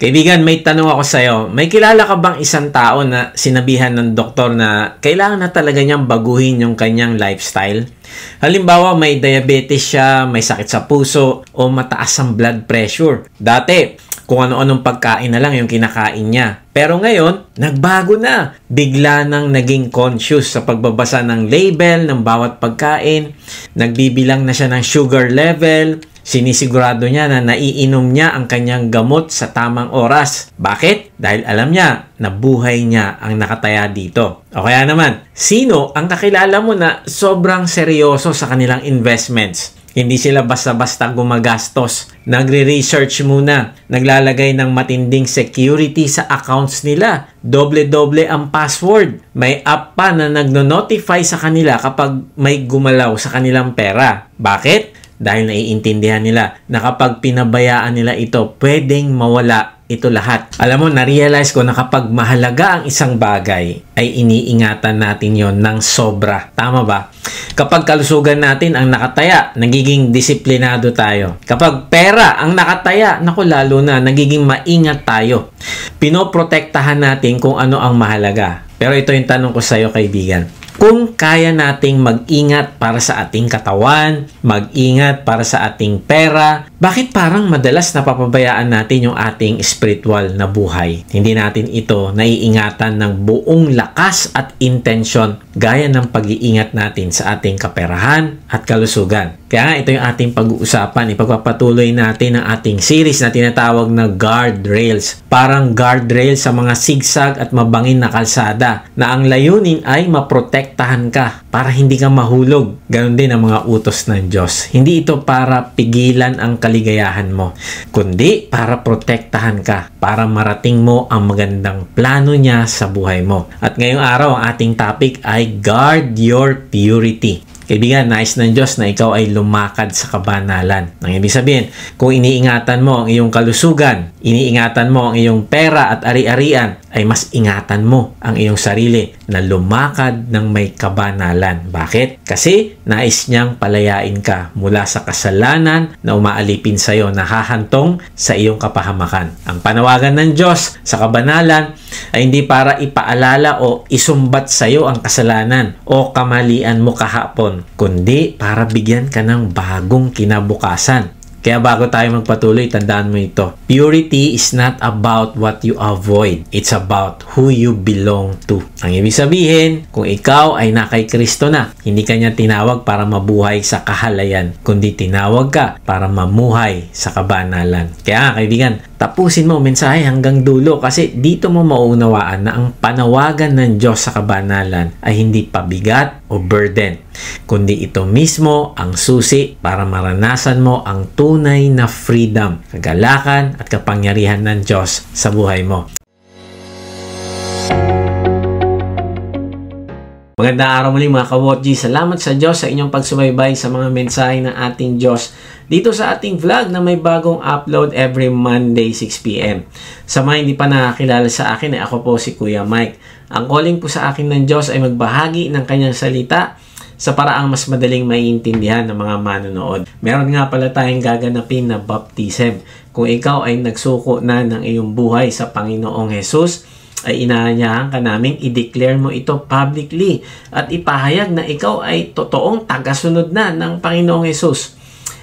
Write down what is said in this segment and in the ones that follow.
Kaibigan, may tanong ako sa'yo. May kilala ka bang isang tao na sinabihan ng doktor na kailangan na talaga niyang baguhin yung kanyang lifestyle? Halimbawa, may diabetes siya, may sakit sa puso, o mataas ang blood pressure. Dati, kung ano-anong pagkain na lang yung kinakain niya. Pero ngayon, nagbago na. Bigla nang naging conscious sa pagbabasa ng label ng bawat pagkain. Nagbibilang na siya ng sugar level. Sinisigurado niya na naiinom niya ang kanyang gamot sa tamang oras. Bakit? Dahil alam niya na buhay niya ang nakataya dito. O kaya naman, sino ang kakilala mo na sobrang seryoso sa kanilang investments? Hindi sila basta-basta gumagastos. Nagre-research muna. Naglalagay ng matinding security sa accounts nila. Doble-doble ang password. May app pa na nagno-notify sa kanila kapag may gumalaw sa kanilang pera. Bakit? Dahil naiintindihan nila na kapag pinabayaan nila ito, pwedeng mawala ito lahat. Alam mo, na-realize ko na kapag mahalaga ang isang bagay, ay iniingatan natin yon ng sobra. Tama ba? Kapag kalusugan natin ang nakataya, nagiging disiplinado tayo. Kapag pera ang nakataya, naku lalo na, nagiging maingat tayo. Pinoprotektahan natin kung ano ang mahalaga. Pero ito yung tanong ko sa iyo, kaibigan. Kung kaya nating mag-ingat para sa ating katawan, mag-ingat para sa ating pera, bakit parang madalas napapabayaan natin yung ating spiritual na buhay? Hindi natin ito naiingatan ng buong lakas at intensyon gaya ng pag-iingat natin sa ating kaperahan at kalusugan. Kaya nga, ito yung ating pag-uusapan. Ipagpapatuloy natin ang ating series na tinatawag na guardrails. Parang guardrails sa mga sigsag at mabangin na kalsada na ang layunin ay maprotektahan ka para hindi ka mahulog. Ganon din ang mga utos ng Diyos. Hindi ito para pigilan ang kaligayahan mo, kundi para protektahan ka, para marating mo ang magandang plano niya sa buhay mo. At ngayong araw, ang ating topic ay guard your purity. Kaibigan, nais ng Diyos na ikaw ay lumakad sa kabanalan. Ang ibig sabihin, kung iniingatan mo ang iyong kalusugan, iniingatan mo ang iyong pera at ari-arian, ay mas ingatan mo ang iyong sarili na lumakad ng may kabanalan. Bakit? Kasi nais niyang palayain ka mula sa kasalanan na umaalipin sa iyo, na hahantong sa iyong kapahamakan. Ang panawagan ng Diyos sa kabanalan ay hindi para ipaalala o isumbat sa iyo ang kasalanan o kamalian mo kahapon, kundi para bigyan ka ng bagong kinabukasan. Kaya bago tayo magpatuloy, tandaan mo ito. Purity is not about what you avoid. It's about who you belong to. Ang ibig sabihin, kung ikaw ay na kay Kristo na, hindi ka niya tinawag para mabuhay sa kahalayan, kundi tinawag ka para mamuhay sa kabanalan. Kaya kaibigan, tapusin mo mensahe hanggang dulo kasi dito mo maunawaan na ang panawagan ng Diyos sa kabanalan ay hindi pabigat o burden, kundi ito mismo ang susi para maranasan mo ang tunay na freedom, kagalakan at kapangyarihan ng Diyos sa buhay mo. Magandang araw muli mga ka-Watch. Salamat sa Diyos sa inyong pagsubaybay sa mga mensahe ng ating Diyos dito sa ating vlog na may bagong upload every Monday 6 PM. Sa mga hindi pa nakakilala sa akin, ako po si Kuya Mike. Ang calling po sa akin ng Diyos ay magbahagi ng kanyang salita sa paraang mas madaling maiintindihan ng mga manonood. Meron nga pala tayong gaganapin na baptism. Kung ikaw ay nagsuko na ng iyong buhay sa Panginoong Jesus, ay inaanyahan ka naming i-declare mo ito publicly at ipahayag na ikaw ay totoong tagasunod na ng Panginoong Jesus.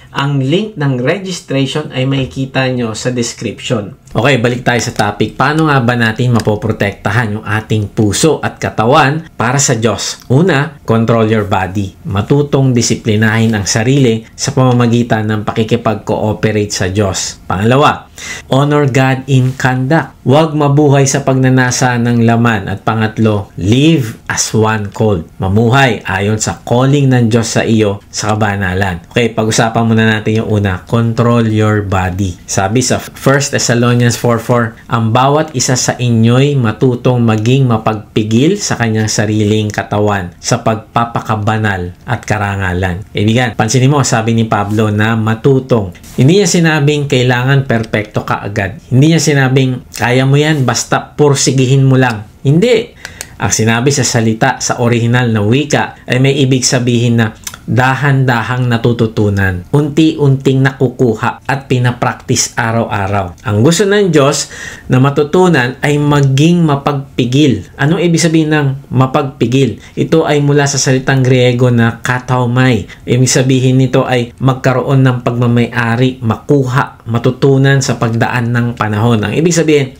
Ang link ng registration ay makikita nyo sa description. Okay, balik tayo sa topic. Paano nga ba natin mapoprotektahan yung ating puso at katawan para sa Diyos? Una, control your body. Matutong disiplinahin ang sarili sa pamamagitan ng pakikipag-cooperate sa Diyos. Pangalawa, honor God in conduct. Huwag mabuhay sa pagnanasa ng laman. At pangatlo, live as one called. Mamuhay ayon sa calling ng Diyos sa iyo sa kabanalan. Okay, pag-usapan muna natin yung una, control your body. Sabi sa 1 Thessalonians 4:4, ang bawat isa sa inyo'y matutong maging mapagpigil sa kanyang sariling katawan sa pagpapakabanal at karangalan. Ibigan, pansinin mo, sabi ni Pablo na matutong. Hindi niya sinabing kailangan perpekto ka agad. Hindi niya sinabing kaya mo yan basta pursigihin mo lang. Hindi. Ang sinabi sa salita sa original na wika ay may ibig sabihin na dahan-dahang natututunan, unti-unting nakukuha at pinapraktis araw-araw. Ang gusto ng Diyos na matutunan ay maging mapagpigil. Anong ibig sabihin ng mapagpigil? Ito ay mula sa salitang Griego na kataumai. Ibig sabihin nito ay magkaroon ng pagmamay-ari, makuha, matutunan sa pagdaan ng panahon. Ang ibig sabihin,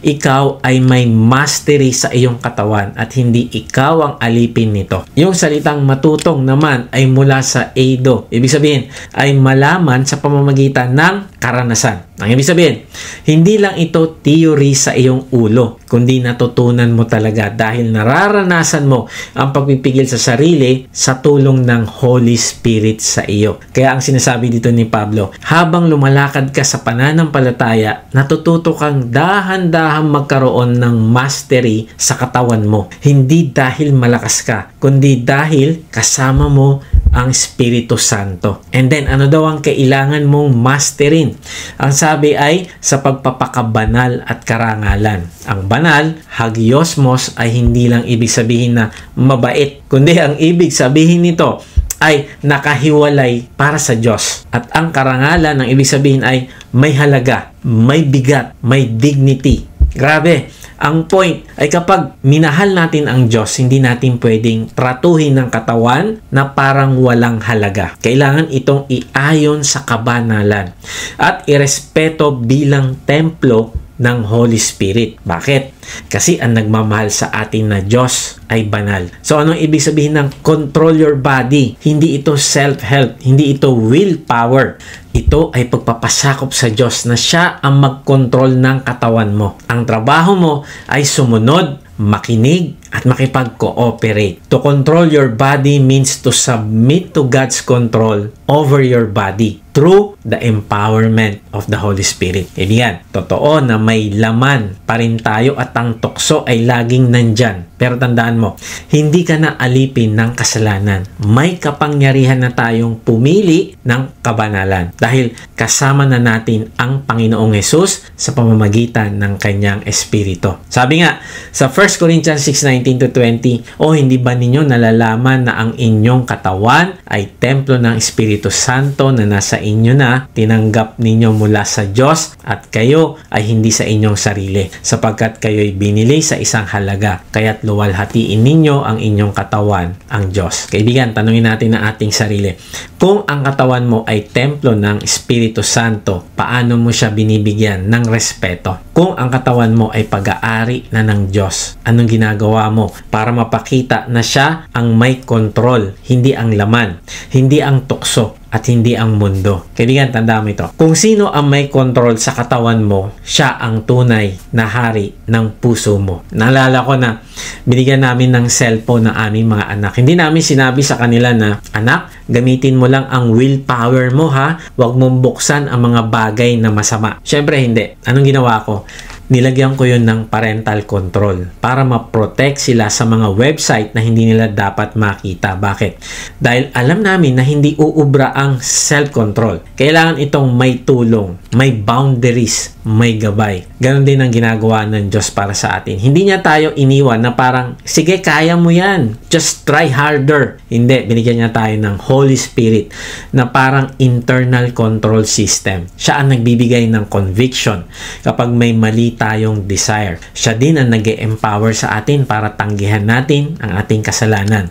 ikaw ay may mastery sa iyong katawan at hindi ikaw ang alipin nito. Yung salitang matutong naman ay mula sa eido. Ibig sabihin ay malaman sa pamamagitan ng karanasan. Ang ibig sabihin, hindi lang ito theory sa iyong ulo, kundi natutunan mo talaga dahil nararanasan mo ang pagpipigil sa sarili sa tulong ng Holy Spirit sa iyo. Kaya ang sinasabi dito ni Pablo, habang lumalakad ka sa pananampalataya, natututo kang dahan-dahang magkaroon ng mastery sa katawan mo. Hindi dahil malakas ka, kundi dahil kasama mo ang Espiritu Santo. And then, ano daw ang kailangan mong masterin? Ang sabi ay sa pagpapakabanal at karangalan. Ang banal, hagiosmos, ay hindi lang ibig sabihin na mabait, kundi ang ibig sabihin nito ay nakahiwalay para sa Diyos. At ang karangalan, ang ibig sabihin ay may halaga, may bigat, may dignity. Grabe! Ang point ay kapag minahal natin ang Diyos, hindi natin pwedeng tratuhin ng katawan na parang walang halaga. Kailangan itong iayon sa kabanalan at irespeto bilang templo ng Holy Spirit. Bakit? Kasi ang nagmamahal sa atin na Diyos ay banal. So, anong ibig sabihin ng control your body? Hindi ito self-help. Hindi ito willpower. Ito ay pagpapasakop sa Diyos na siya ang mag-control ng katawan mo. Ang trabaho mo ay sumunod, makinig, at makipag-cooperate. To control your body means to submit to God's control over your body through the empowerment of the Holy Spirit. Yan, totoo na may laman pa rin tayo at ang tukso ay laging nandyan. Pero tandaan mo, hindi ka na alipin ng kasalanan. May kapangyarihan na tayong pumili ng kabanalan dahil kasama na natin ang Panginoong Hesus sa pamamagitan ng kanyang Espiritu. Sabi nga sa 1 Corinthians 6:19-20, o hindi ba ninyo nalalaman na ang inyong katawan ay templo ng Espiritu Santo na nasa inyo na, tinanggap ninyo mula sa Diyos at kayo ay hindi sa inyong sarili, sapagkat kayo'y binili sa isang halaga, kaya't luwalhatiin ninyo ang inyong katawan, ang Diyos. Kaibigan, tanungin natin ang ating sarili. Kung ang katawan mo ay templo ng Espiritu Santo, paano mo siya binibigyan ng respeto? Kung ang katawan mo ay pag-aari na ng Diyos, anong ginagawa mo para mapakita na siya ang may kontrol, hindi ang laman, hindi ang tukso, at hindi ang mundo? Kaibigan, tandaan mo ito. Kung sino ang may control sa katawan mo, siya ang tunay na hari ng puso mo. Naalala ko na binigyan namin ng cellphone ng aming mga anak. Hindi namin sinabi sa kanila na, anak, gamitin mo lang ang willpower mo ha. Huwag mong buksan ang mga bagay na masama. Syempre hindi. Anong ginawa ko? Nilagyan ko yun ng parental control para ma-protect sila sa mga website na hindi nila dapat makita. Bakit? Dahil alam namin na hindi uubra ang self-control. Kailangan itong may tulong, may boundaries, may gabay. Ganon din ang ginagawa ng Diyos para sa atin. Hindi niya tayo iniwan na parang, sige, kaya mo yan. Just try harder. Hindi. Binigyan niya tayo ng Holy Spirit na parang internal control system. Siya ang nagbibigay ng conviction kapag may mali tayong desire. Siya din ang nag-empower sa atin para tanggihan natin ang ating kasalanan.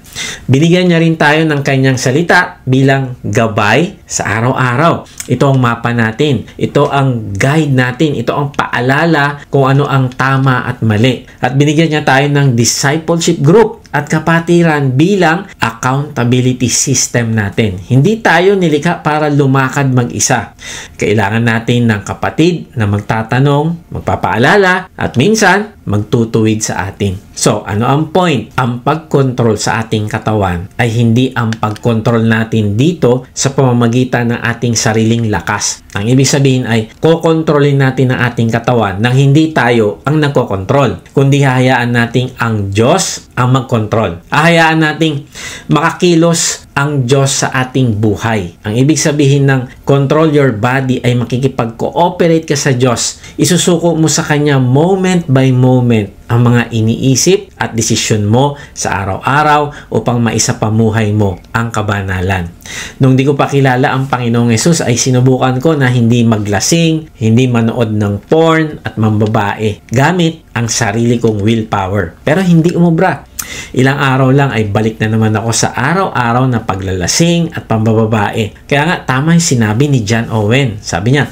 Binigyan niya rin tayo ng kanyang salita bilang gabay sa araw-araw. Ito ang mapa natin. Ito ang guide natin. Ito ang paalala kung ano ang tama at mali. At binigyan niya tayo ng discipleship group at kapatiran bilang accountability system natin. Hindi tayo nilikha para lumakad mag-isa. Kailangan natin ng kapatid na magtatanong, magpapaalala, at minsan magtutuwid sa atin. So, ano ang point? Ang pagkontrol sa ating katawan ay hindi ang pagkontrol natin dito sa pamamagitan ng ating sariling lakas. Ang ibig sabihin ay kokontrolin natin ang ating katawan nang hindi tayo ang nagkokontrol, kundi hahayaan natin ang Diyos ang magkontrol. Hahayaan nating makakilos ang Diyos sa ating buhay. Ang ibig sabihin ng control your body ay makikipag-cooperate ka sa Diyos. Isusuko mo sa Kanya moment by moment ang mga iniisip at desisyon mo sa araw-araw upang maisapamuhay mo ang kabanalan. Nung di ko pa kilala ang Panginoong Hesus ay sinubukan ko na hindi maglasing, hindi manood ng porn at mambabae gamit ang sarili kong willpower. Pero hindi umubra. Ilang araw lang ay balik na naman ako sa araw-araw na paglalasing at pambababae. Kaya nga tama yung sinabi ni John Owen. Sabi niya,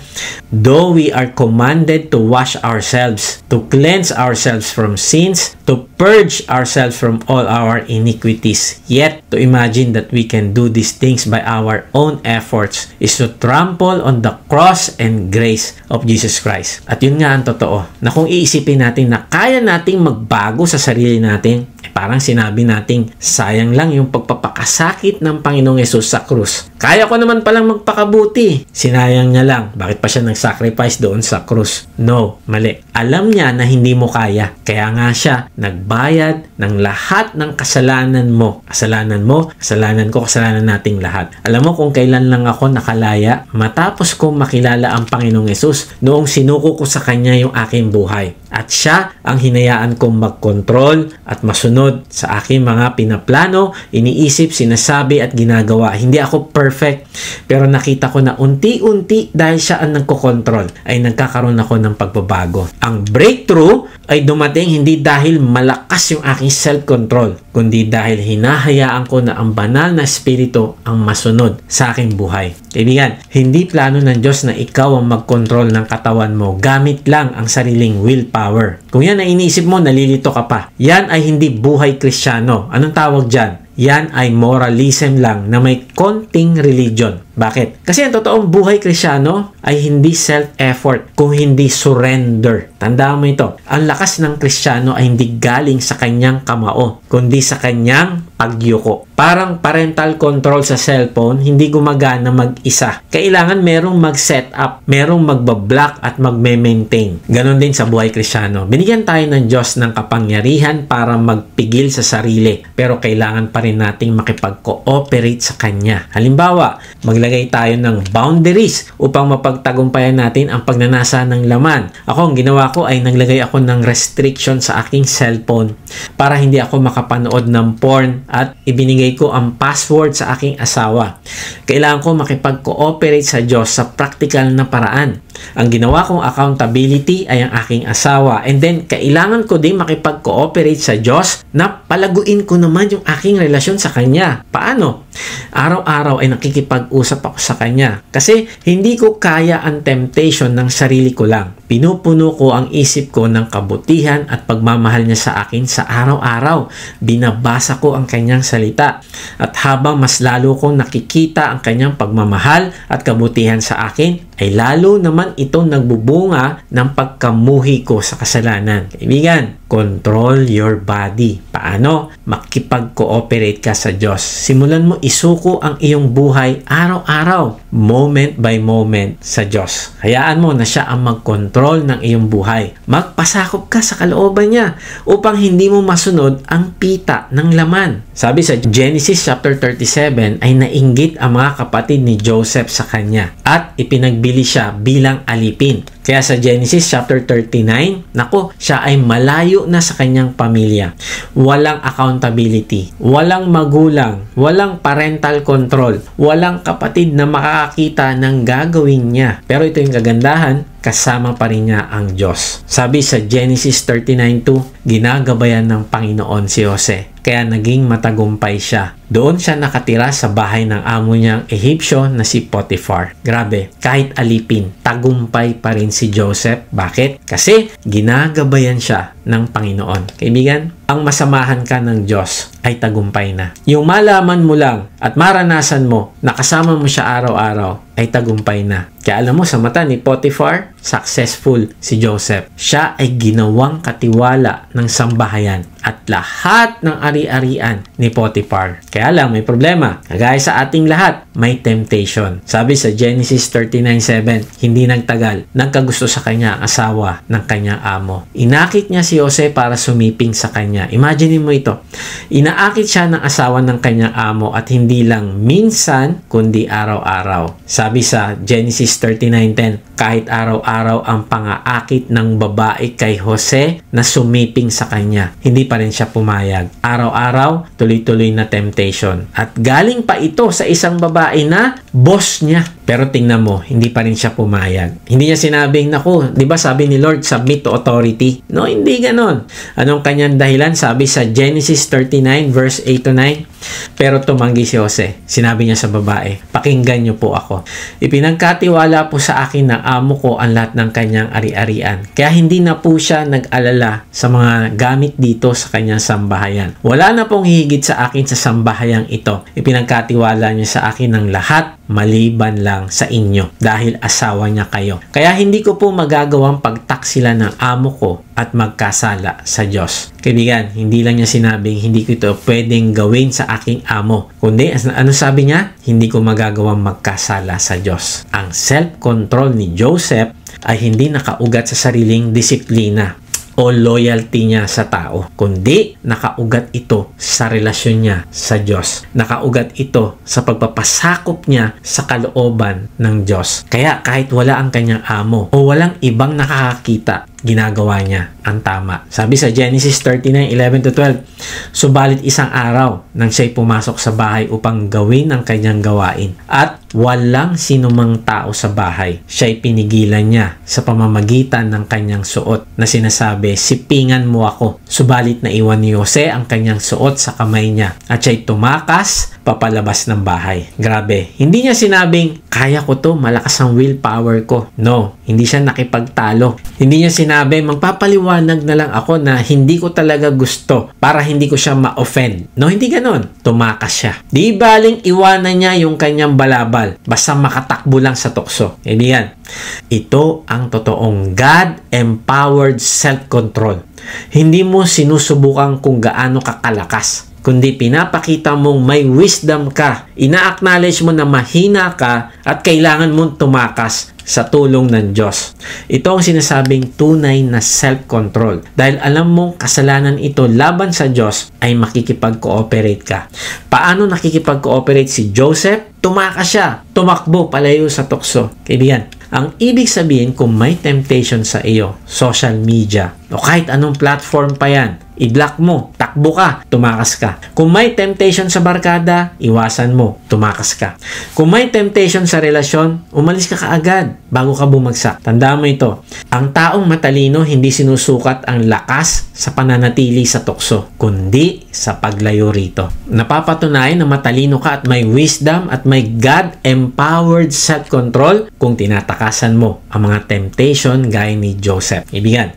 though we are commanded to wash ourselves, to cleanse ourselves from sins, to purge ourselves from all our iniquities, yet to imagine that we can do these things by our own efforts is to trample on the cross and grace of Jesus Christ. At yun nga ang totoo, na kung iisipin natin na kaya nating magbago sa sarili natin, parang sinabi nating sayang lang yung pagpapakasakit ng Panginoong Hesus sa krus. Kaya ko naman palang magpakabuti. Sinayang niya lang. Bakit pa siya nag-sacrifice doon sa krus? No, mali. Alam niya na hindi mo kaya. Kaya nga siya nagbayad ng lahat ng kasalanan mo. Kasalanan mo, kasalanan ko, kasalanan nating lahat. Alam mo kung kailan lang ako nakalaya? Matapos ko makilala ang Panginoong Hesus noong sinuko ko sa Kanya yung aking buhay. At siya ang hinayaan kong mag-control at masunod sa aking mga pinaplano, iniisip, sinasabi at ginagawa. Hindi ako perfect, pero nakita ko na unti-unti dahil siya ang nagkokontrol ay nagkakaroon ako ng pagbabago. Ang breakthrough ay dumating hindi dahil malakas yung aking self-control, kundi dahil hinahayaan ko na ang banal na espiritu ang masunod sa aking buhay. Kaibigan, hindi plano ng Diyos na ikaw ang mag-control ng katawan mo gamit lang ang sariling willpower. Kung yan ay iniisip mo, nalilito ka pa. Yan ay hindi buhay Kristiyano. Anong tawag dyan? Yan ay moralism lang na may konting religion. Bakit? Kasi ang totoong buhay Kristiyano ay hindi self-effort, kung hindi surrender. Tandaan mo ito. Ang lakas ng Kristiyano ay hindi galing sa kanyang kamao, kundi sa kanyang pagyuko. Parang parental control sa cellphone, hindi gumagana mag-isa. Kailangan merong mag-set up, merong magbablock at magme-maintain. Ganon din sa buhay Kristiyano. Binigyan tayo ng Diyos ng kapangyarihan para magpigil sa sarili, pero kailangan pa rin nating makipag-cooperate sa Kanya. Halimbawa, maglagay tayo ng boundaries upang mapagtagumpayan natin ang pagnanasa ng laman. Ako, ang ginawa ko ay naglagay ako ng restriction sa aking cellphone para hindi ako makapanood ng porn at ibinigay ko ang password sa aking asawa. Kailangan ko makipag-cooperate sa Diyos sa practical na paraan. Ang ginawa kong accountability ay ang aking asawa, and then kailangan ko din makipag-cooperate sa Diyos na palaguin ko naman yung aking relasyon sa Kanya. Paano? Araw-araw ay nakikipag-usap ako sa Kanya kasi hindi ko kaya ang temptation ng sarili ko lang. Pinupuno ko ang isip ko ng kabutihan at pagmamahal niya sa akin sa araw-araw. Binabasa ko ang Kanyang salita at habang mas lalo kong nakikita ang Kanyang pagmamahal at kabutihan sa akin, ay lalo naman itong nagbubunga ng pagkamuhi ko sa kasalanan. Kaibigan, control your body. Paano? Makipag-cooperate ka sa Diyos. Simulan mo isuko ang iyong buhay araw-araw, moment by moment sa Diyos. Hayaan mo na siya ang mag-control ng iyong buhay. Magpasakop ka sa kalooban niya upang hindi mo masunod ang pita ng laman. Sabi sa Genesis chapter 37 ay nainggit ang mga kapatid ni Joseph sa kanya at ipinagbili siya bilang alipin. Kaya sa Genesis chapter 39, nako, siya ay malayo na sa kanyang pamilya. Walang accountability, walang magulang, walang parental control, walang kapatid na makakakita ng gagawin niya. Pero ito yung kagandahan, kasama pa rin niya ang Diyos. Sabi sa Genesis 39:2, ginagabayan ng Panginoon si Jose. Kaya naging matagumpay siya. Doon siya nakatira sa bahay ng amo niyang Ehipsyo na si Potiphar. Grabe, kahit alipin, tagumpay pa rin si Joseph. Bakit? Kasi ginagabayan siya ng Panginoon. Kaibigan, ang masamahan ka ng Diyos ay tagumpay na. Yung malaman mo lang at maranasan mo na kasama mo siya araw-araw ay tagumpay na. Kaya alam mo, sa mata ni Potiphar, successful si Joseph. Siya ay ginawang katiwala ng sambahayan at lahat ng ari-arian ni Potiphar. Kaya lang, may problema. Kagaya sa ating lahat, may temptation. Sabi sa Genesis 39:7, hindi nagtagal, nagkagusto sa kanya ang asawa ng kanyang amo. Inakit niya si Jose para sumiping sa kanya. Imagine mo ito. Inaakit siya ng asawa ng kanyang amo at hindi lang minsan, kundi araw-araw. Sabi sa Genesis 39:10, kahit araw-araw ang pangaakit ng babae kay Jose na sumiping sa kanya, hindi pa rin siya pumayag. Araw-araw, tuloy-tuloy na temptation. At galing pa ito sa isang babae na boss niya. Pero tingnan mo, hindi pa rin siya pumayag. Hindi niya sinabing, naku, di ba sabi ni Lord, submit to authority? No, hindi ganon. Anong kanyang dahilan? Sabi sa Genesis 39 verse 8-9, pero tumanggi si Jose. Sinabi niya sa babae, pakinggan niyo po ako. Ipinagkatiwala po sa akin ng amo ko ang lahat ng kanyang ari-arian. Kaya hindi na po siya nag-alala sa mga gamit dito sa kanyang sambahayan. Wala na pong hihigit sa akin sa sambahayang ito. Ipinagkatiwala niya sa akin ng lahat maliban lang sa inyo dahil asawa niya kayo. Kaya hindi ko po magagawang pagtaksila ng amo ko at magkasala sa Diyos. Kaibigan, hindi lang niya sinabing hindi ko ito pwedeng gawin sa aking amo. Kundi, ano sabi niya? Hindi ko magagawang magkasala sa Diyos. Ang self-control ni Joseph ay hindi nakaugat sa sariling disiplina o loyalty niya sa tao, kundi nakaugat ito sa relasyon niya sa Diyos. Nakaugat ito sa pagpapasakop niya sa kalooban ng Diyos. Kaya kahit wala ang kanyang amo o walang ibang nakakakita, ginagawa niya ang tama. Sabi sa Genesis 39:11-12, subalit isang araw nang siya'y pumasok sa bahay upang gawin ang kanyang gawain at walang sinumang tao sa bahay, siya'y pinigilan niya sa pamamagitan ng kanyang suot na sinasabi, sipingan mo ako. Subalit naiwan ni Jose ang kanyang suot sa kamay niya at siya'y tumakas papalabas ng bahay. Grabe, hindi niya sinabing, kaya ko to, malakas ang willpower ko. No, hindi siya nakipagtalo. Hindi niya sinabi, magpapaliwanag na lang ako na hindi ko talaga gusto para hindi ko siya ma-offend. No, hindi ganon. Tumakas siya. Di baling iwanan niya yung kanyang balabal basta makatakbo lang sa tukso. Kaibigan, ito ang totoong God-empowered self-control. Hindi mo sinusubukan kung gaano ka kalakas, kundi pinapakita mong may wisdom ka. Ina-acknowledge mo na mahina ka at kailangan mong tumakas sa tulong ng Diyos. Ito ang sinasabing tunay na self-control. Dahil alam mong kasalanan ito laban sa Diyos, ay makikipag-cooperate ka. Paano nakikipag-cooperate si Joseph? Tumakas siya. Tumakbo palayo sa tukso. Kaibigan, ang ibig sabihin kung may temptation sa iyo, social media, o kahit anong platform pa yan, i-block mo, takbo ka, tumakas ka. Kung may temptation sa barkada, iwasan mo, tumakas ka. Kung may temptation sa relasyon, umalis ka kaagad bago ka bumagsak. Tandaan mo ito, ang taong matalino hindi sinusukat ang lakas sa pananatili sa tukso, kundi sa paglayo rito. Napapatunayan na matalino ka at may wisdom at may God-empowered self-control kung tinatakasan mo ang mga temptation gaya ni Joseph. Ibigan,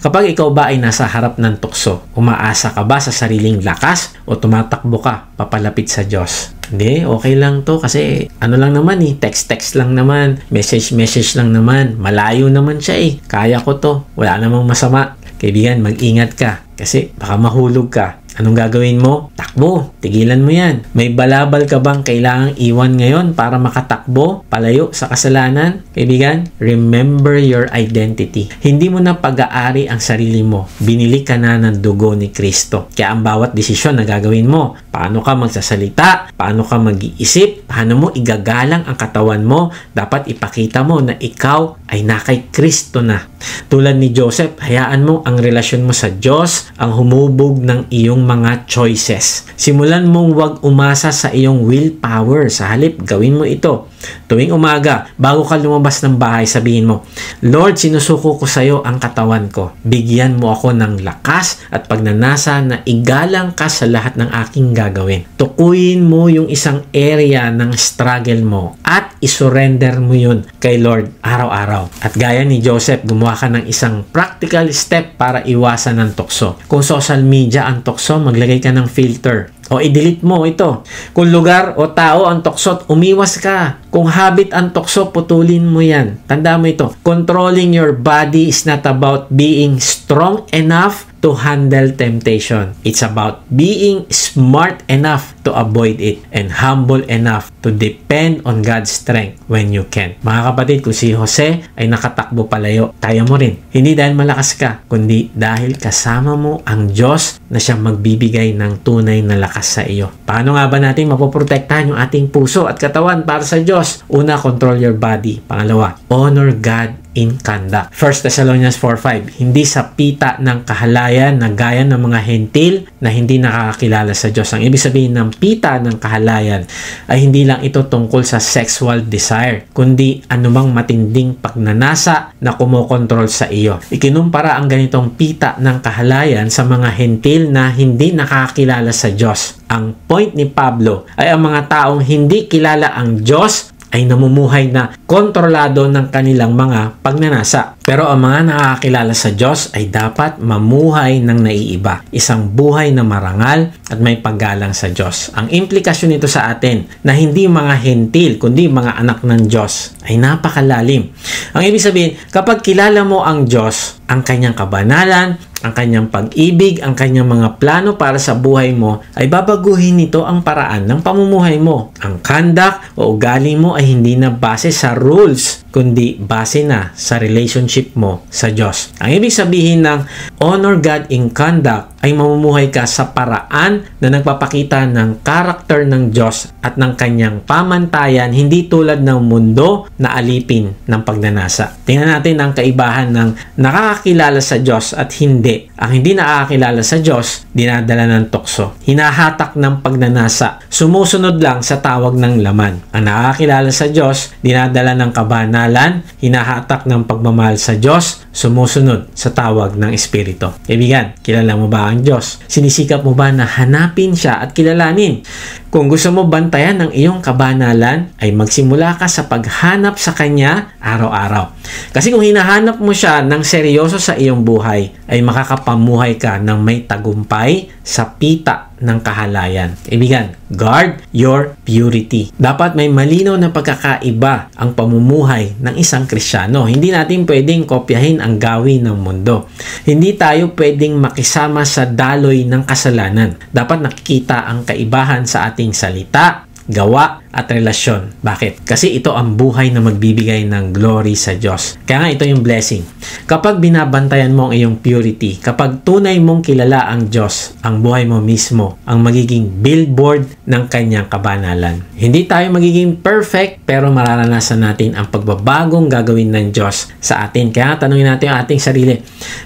kapag ikaw ba ay nasa harap ng tukso, umaasa ka ba sa sariling lakas o tumatakbo ka papalapit sa Diyos? Hindi, okay lang to kasi ano lang naman text lang naman, message lang naman, malayo naman siya kaya ko to, wala namang masama. Kaibigan, mag-ingat ka kasi baka mahulog ka. Anong gagawin mo? Takbo. Tigilan mo yan. May balabal ka bang kailangang iwan ngayon para makatakbo palayo sa kasalanan? Kaibigan, remember your identity. Hindi mo na pag-aari ang sarili mo. Binili ka na ng dugo ni Kristo. Kaya ang bawat desisyon na gagawin mo, paano ka magsasalita, paano ka mag-iisip, paano mo igagalang ang katawan mo, dapat ipakita mo na ikaw ay na kay Kristo na. Tulad ni Joseph, hayaan mo ang relasyon mo sa Diyos ang humubog ng iyong mga choices. Simulan mong wag umasa sa iyong willpower. Sa halip, gawin mo ito. Tuwing umaga, bago ka lumabas ng bahay, sabihin mo, Lord, sinusuko ko sa iyo ang katawan ko. Bigyan mo ako ng lakas at pagnanasa na igalang ka sa lahat ng aking gagawin. Tukuyin mo yung isang area ng struggle mo at isurrender mo yun kay Lord araw-araw. At gaya ni Joseph, gumawa ka ng isang practical step para iwasan ng tukso. Kung social media ang tukso, maglagay ka ng filter. o i-delete mo ito. Kung lugar o tao ang tukso, umiwas ka. Kung habit ang tukso, putulin mo yan. Tanda mo ito. Controlling your body is not about being strong enough to handle temptation. It's about being smart enough to avoid it and humble enough to depend on God's strength when you can. Mga kapatid, kung si Jose ay nakatakbo palayo, kaya mo rin. Hindi dahil malakas ka, kundi dahil kasama mo ang Diyos na siyang magbibigay ng tunay na lakas sa iyo. Paano nga ba natin mapoprotektahan yung ating puso at katawan para sa Diyos? Una, control your body. Pangalawa, honor God in conduct. 1 Thessalonians 4:5, hindi sa pita ng kahalayan na gaya ng mga hentil na hindi nakakakilala sa Diyos. Ang ibig sabihin ng pita ng kahalayan ay hindi lang ito tungkol sa sexual desire, kundi anumang matinding pagnanasa na kumokontrol sa iyo. Ikinumpara ang ganitong pita ng kahalayan sa mga hentil na hindi nakakakilala sa Diyos. Ang point ni Pablo ay ang mga taong hindi kilala ang Diyos ay namumuhay na kontrolado ng kanilang mga pagnanasa. Pero ang mga nakakilala sa Diyos ay dapat mamuhay ng naiiba. Isang buhay na marangal at may paggalang sa Diyos. Ang implikasyon nito sa atin na hindi mga hentil, kundi mga anak ng Diyos ay napakalalim. Ang ibig sabihin, kapag kilala mo ang Diyos, ang kanyang kabanalan, ang kanyang pag-ibig, ang kanyang mga plano para sa buhay mo, ay babaguhin nito ang paraan ng pamumuhay mo. Ang conduct o ugali mo ay hindi na base sa rules, kundi base na sa relationship mo sa Diyos. Ang ibig sabihin ng honor God in conduct ay mamumuhay ka sa paraan na nagpapakita ng karakter ng Diyos at ng kanyang pamantayan, hindi tulad ng mundo na alipin ng pagnanasa. Tingnan natin ang kaibahan ng nakakakilala sa Diyos at hindi. Ang hindi nakakakilala sa Diyos, dinadala ng tukso, hinahatak ng pagnanasa, sumusunod lang sa tawag ng laman. Ang nakakakilala sa Diyos, dinadala ng kabanalan, hinahatak ng pagmamahal sa Diyos, sumusunod sa tawag ng Espiritu. Kaibigan, kilala mo ba ang Diyos? Sinisikap mo ba na hanapin siya at kilalanin? Kung gusto mo bantayan ang iyong kabanalan, ay magsimula ka sa paghanap sa Kanya araw-araw. Kasi kung hinahanap mo siya ng seryoso sa iyong buhay, ay makakapamuhay ka ng may tagumpay sa pita ng kahalayan. Kaibigan, guard your purity. Dapat may malinaw na pagkakaiba ang pamumuhay ng isang Kristiyano. Hindi natin pwedeng kopyahin ang gawin ng mundo. Hindi tayo pwedeng makisama sa daloy ng kasalanan. Dapat nakikita ang kaibahan sa ating salita, gawa, at relasyon. Bakit? Kasi ito ang buhay na magbibigay ng glory sa Diyos. Kaya nga ito yung blessing. Kapag binabantayan mo ang iyong purity, kapag tunay mong kilala ang Diyos, ang buhay mo mismo, ang magiging billboard ng kanyang kabanalan. Hindi tayo magiging perfect, pero mararanasan natin ang pagbabagong gagawin ng Diyos sa atin. Kaya tanungin natin ang ating sarili,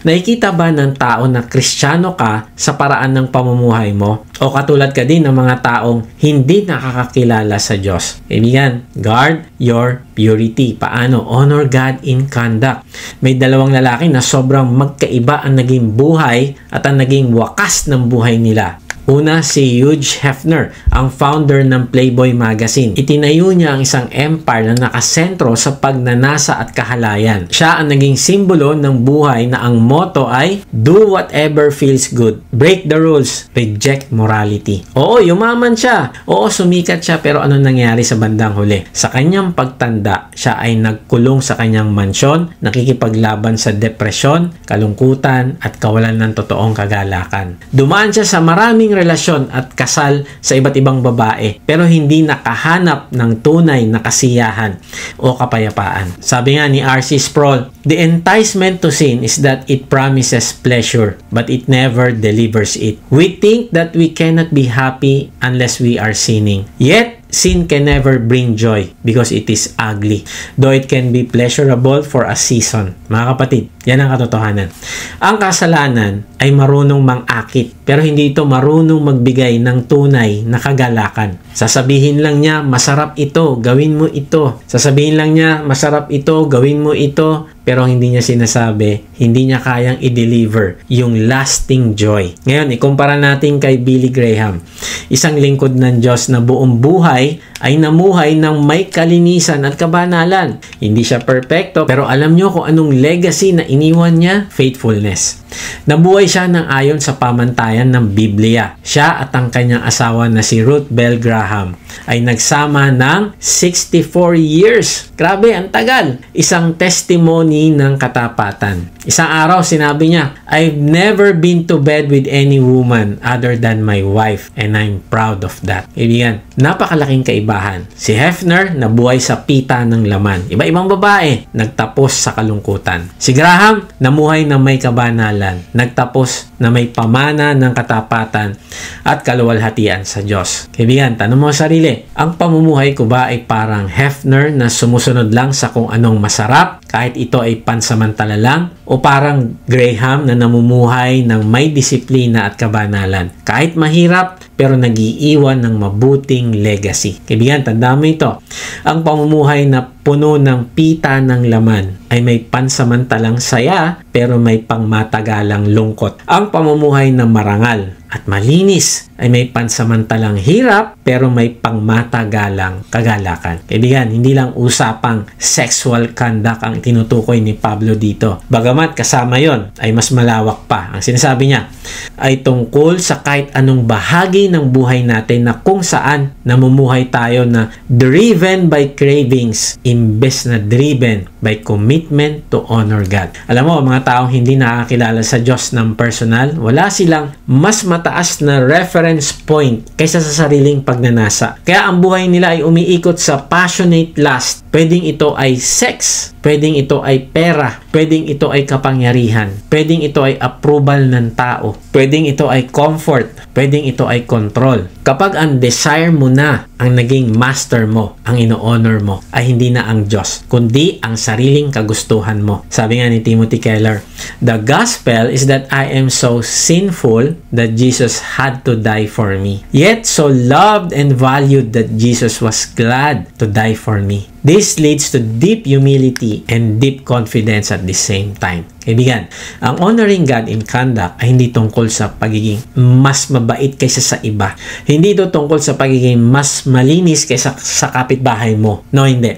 nakikita ba ng tao na Kristiyano ka sa paraan ng pamumuhay mo? O katulad ka din ng mga taong hindi nakakakilala sa Diyos? Kaibigan, guard your purity. Paano? Honor God in conduct. May dalawang lalaki na sobrang magkaiba ang naging buhay at ang naging wakas ng buhay nila. Una, si Hugh Hefner, ang founder ng Playboy magazine. Itinayo niya ang isang empire na nakasentro sa pagnanasa at kahalayan. Siya ang naging simbolo ng buhay na ang motto ay, do whatever feels good. Break the rules. Reject morality. Oo, yumaman siya. Oo, sumikat siya. Pero ano nangyari sa bandang huli? Sa kanyang pagtanda, siya ay nagkulong sa kanyang mansyon, nakikipaglaban sa depresyon, kalungkutan, at kawalan ng totoong kagalakan. Dumaan siya sa maraming relasyon at kasal sa iba't ibang babae, pero hindi nakahanap ng tunay na kasiyahan o kapayapaan. Sabi nga ni R.C. Sproul, the enticement to sin is that it promises pleasure, but it never delivers it. We think that we cannot be happy unless we are sinning. Yet, sin can never bring joy because it is ugly, though it can be pleasurable for a season. Mga kapatid, yan ang katotohanan. Ang kasalanan ay marunong mang-akit, pero hindi ito marunong magbigay ng tunay na kagalakan. Sasabihin lang niya, masarap ito, gawin mo ito. Sasabihin lang niya, masarap ito, gawin mo ito, pero hindi niya sinasabi, hindi niya kayang i-deliver yung lasting joy. Ngayon, ikumpara natin kay Billy Graham, isang lingkod ng Diyos na buong buhay ay namuhay ng may kalinisan at kabanalan. Hindi siya perfecto, pero alam nyo kung anong legacy na iniwan niya? Faithfulness. Nabuhay siya ng ayon sa pamantayan ng Biblia. Siya at ang kanyang asawa na si Ruth Bell Graham ay nagsama ng 64 years. Grabe, ang tagal. Isang testimony ng katapatan. Isang araw, sinabi niya, I've never been to bed with any woman other than my wife and I'm proud of that. Kaibigan, napakalaking kaibahan. Si Hefner, nabuhay sa pita ng laman. Iba-ibang babae, nagtapos sa kalungkutan. Si Graham, namuhay na may kabanalan. Nagtapos na may pamana ng katapatan at kaluwalhatian sa Diyos. Kaibigan, tanong mo sa sarili, ang pamumuhay ko ba ay parang Hefner na sumusunod lang sa kung anong masarap kahit ito ay pansamantala lang? O parang Graham na namumuhay ng may disiplina at kabanalan? Kahit mahirap, pero nag-iiwan ng mabuting legacy. Kaibigan, tandaan mo ito. Ang pamumuhay na puno ng pita ng laman ay may pansamantalang saya pero may pangmatagalang lungkot. Ang pamumuhay na marangal at malinis ay may pansamantalang hirap pero may pangmatagalang kagalakan. Kaibigan, hindi lang usapang sexual conduct ang tinutukoy ni Pablo dito. Bagamat kasama yon ay mas malawak pa. Ang sinasabi niya ay tungkol sa kahit anong bahagi ng buhay natin na kung saan namumuhay tayo na driven by cravings imbes na driven by commitment to honor God. Alam mo, mga taong hindi nakakilala sa Diyos ng personal, wala silang mas mataas na reference point kaysa sa sariling pagnanasa. Kaya ang buhay nila ay umiikot sa passionate lust. Pwedeng ito ay sex, pwedeng ito ay pera, pwedeng ito ay kapangyarihan, pwedeng ito ay approval ng tao, pwedeng ito ay comfort, pwedeng ito ay control. Kapag ang desire mo na ang naging master mo, ang ino-honor mo, ay hindi na ang Diyos, kundi ang sariling kagustuhan mo. Sabi nga ni Timothy Keller, the gospel is that I am so sinful that Jesus had to die for me. Yet so loved and valued that Jesus was glad to die for me. This leads to deep humility and deep confidence at the same time. Kaibigan, ang honoring God in conduct ay hindi tungkol sa pagiging mas mabait kaysa sa iba. Hindi ito tungkol sa pagiging mas malinis kaysa sa kapitbahay mo. No, hindi.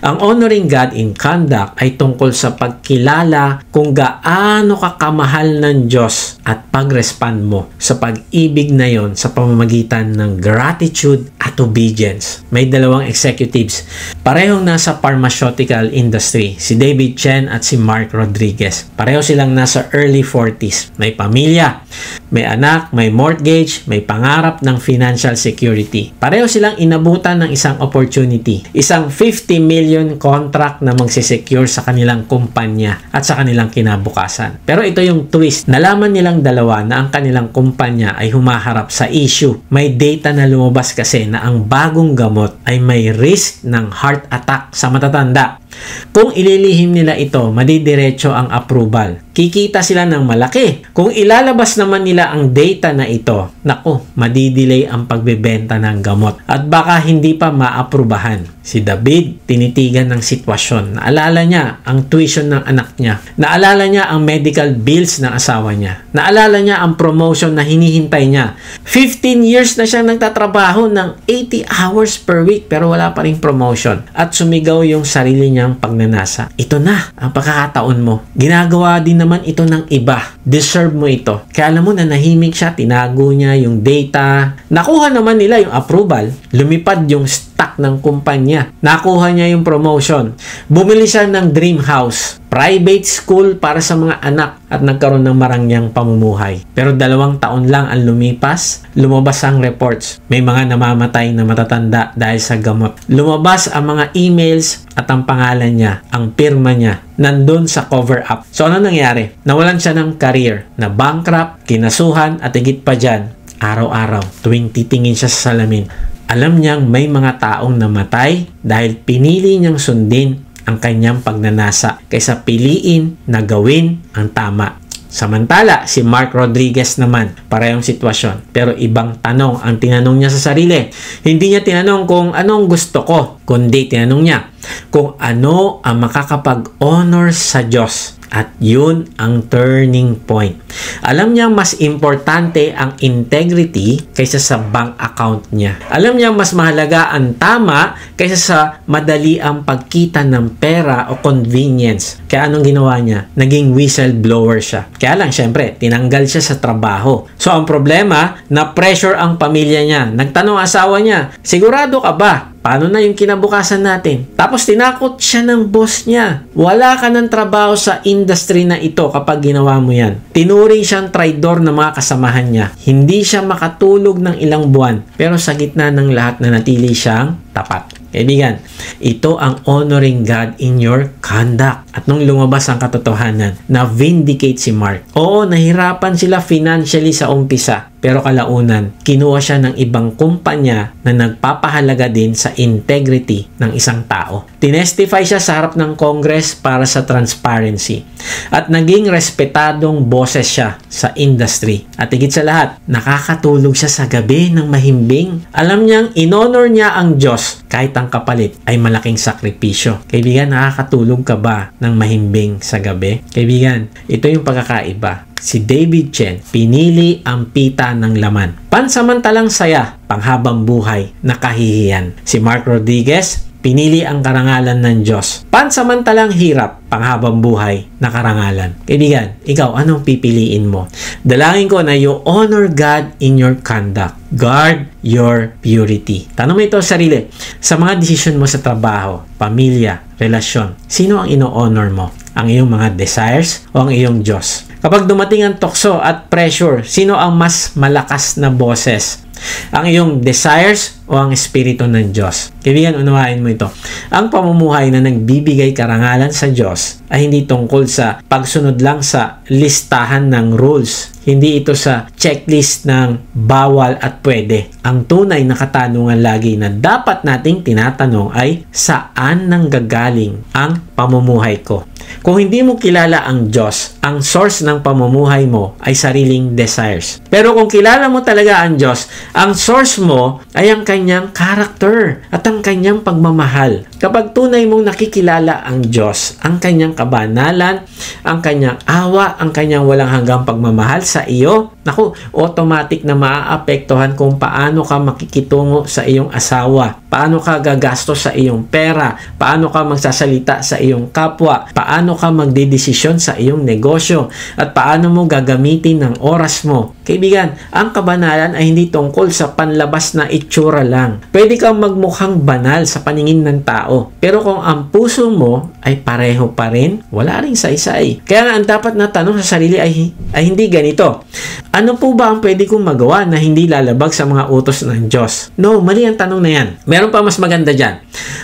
Ang honoring God in conduct ay tungkol sa pagkilala kung gaano ka kamahal ng Diyos at pag-respond mo sa pag-ibig na yon sa pamamagitan ng gratitude at obedience. May dalawang executives. Parehong nasa pharmaceutical industry. Si David Chen at si Mark Rodriguez. Pareho silang nasa early 40s. May pamilya, may anak, may mortgage, may pangarap ng financial security. Pareho silang inabutan ng isang opportunity. Isang 50 million contract na magsisecure sa kanilang kumpanya at sa kanilang kinabukasan. Pero ito yung twist. Nalaman nilang dalawa na ang kanilang kumpanya ay humaharap sa issue. May data na lumabas kasi na ang bagong gamot ay may risk ng heart attack sa matatanda. Kung ililihim nila ito, madidiretso ang approval. Kikita sila ng malaki. Kung ilalabas naman nila ang data na ito, naku, madidelay ang pagbebenta ng gamot. At baka hindi pa maaprubahan. Si David, tinitigan ng sitwasyon. Naalala niya ang tuition ng anak niya. Naalala niya ang medical bills ng asawa niya. Naalala niya ang promotion na hinihintay niya. 15 years na siyang nagtatrabaho ng 80 hours per week pero wala pa ring promotion. At sumigaw yung sarili niyang pagnanasa. Ito na ang pagkakataon mo. Ginagawa din naman ito ng iba. Deserve mo ito. Kaya alam mo na nahimik siya, tinago niya yung data. Nakuha naman nila yung approval. Lumipad yung stock ng kumpanya. Nakuha niya yung promotion. Bumili siya ng dream house. Private school para sa mga anak at nagkaroon ng marangyang pamumuhay. Pero 2 taon lang ang lumipas, lumabas ang reports. May mga namamatay na matatanda dahil sa gamot. Lumabas ang mga emails at ang pangalan niya, ang pirma niya, nandun sa cover up. So ano nangyari? Nawalan siya ng career, na bankrupt, kinasuhan at higit pa dyan, araw-araw, tuwing titingin siya sa salamin. Alam niyang may mga taong namatay dahil pinili niyang sundin ang kanyang pagnanasa kaysa piliin na gawin ang tama. Samantala, si Mark Rodriguez naman, parehong sitwasyon. Pero ibang tanong ang tinanong niya sa sarili. Hindi niya tinanong kung anong gusto ko, kundi tinanong niya kung ano ang makakapag-honor sa Diyos At yun ang turning point. Alam niya mas importante ang integrity kaysa sa bank account niya. Alam niya mas mahalaga ang tama kaysa sa madali ang pagkita ng pera o convenience. Kaya anong ginawa niya? Naging whistleblower siya. Kaya lang, syempre, tinanggal siya sa trabaho. So, ang problema, na-pressure ang pamilya niya. Nagtanong asawa niya, sigurado ka ba? Paano na yung kinabukasan natin? Tapos tinakot siya ng boss niya. Wala ka ng trabaho sa industry na ito kapag ginawa mo yan. Tinuring siyang traidor ng mga kasamahan niya. Hindi siya makatulog ng ilang buwan. Pero sa gitna ng lahat nanatili siyang tapat. Kaibigan, ito ang honoring God in your conduct. At nung lumabas ang katotohanan, na-vindicate si Mark. Oo, nahirapan sila financially sa umpisa. Pero kalaunan, kinuha siya ng ibang kumpanya na nagpapahalaga din sa integrity ng isang tao. Tinestify siya sa harap ng Congress para sa transparency. At naging respetadong boses siya sa industry. At higit sa lahat, nakakatulog siya sa gabi ng mahimbing. Alam niyang inonor niya ang Diyos kahit ang kapalit ay malaking sakripisyo. Kaibigan, nakakatulog ka ba ng mahimbing sa gabi? Kaibigan, ito yung pagkakaiba. Si David Chen, pinili ang pita ng laman. Pansamantalang saya, panghabang buhay na kahihiyan. Si Mark Rodriguez, pinili ang karangalan ng Diyos. Pansamantalang hirap, panghabang buhay na karangalan. Kaibigan, ikaw, anong pipiliin mo? Dalangin ko na you honor God in your conduct. Guard your purity. Tanong mo ito sa sarili. Sa mga desisyon mo sa trabaho, pamilya, relasyon, sino ang ino-honor mo? Ang iyong mga desires o ang iyong Diyos? Kapag dumating ang tukso at pressure, sino ang mas malakas na boses? Ang iyong desires o ang espiritu ng Diyos? Kaibigan, unawain mo ito. Ang pamumuhay na nagbibigay karangalan sa Diyos ay hindi tungkol sa pagsunod lang sa listahan ng rules. Hindi ito sa checklist ng bawal at pwede. Ang tunay na katanungan lagi na dapat nating tinatanong ay saan nanggagaling ang pamumuhay ko? Kung hindi mo kilala ang Diyos, ang source ng pamumuhay mo ay sariling desires. Pero kung kilala mo talaga ang Diyos, ang source mo ay ang kanyang character at ang kanyang pagmamahal. Kapag tunay mong nakikilala ang Diyos, ang kanyang kabanalan, ang kanyang awa, ang kanyang walang hanggang pagmamahal sa iyo, naku, automatic na maaapektuhan kung paano ka makikitungo sa iyong asawa, paano ka gagastos sa iyong pera, paano ka magsasalita sa iyong kapwa, paano ka magdedesisyon sa iyong negosyo, at paano mo gagamitin ang oras mo. Kaibigan, ang kabanalan ay hindi tungkol sa panlabas na itsura lang. Pwede kang magmukhang banal sa paningin ng tao, pero kung ang puso mo ay pareho pa rin, wala ring saysay. Kaya nga ang dapat na tanong sa sarili ay hindi ganito. Ano po ba ang pwede kong magawa na hindi lalabag sa mga utos ng Diyos? No, mali ang tanong na yan. Meron pa mas maganda dyan.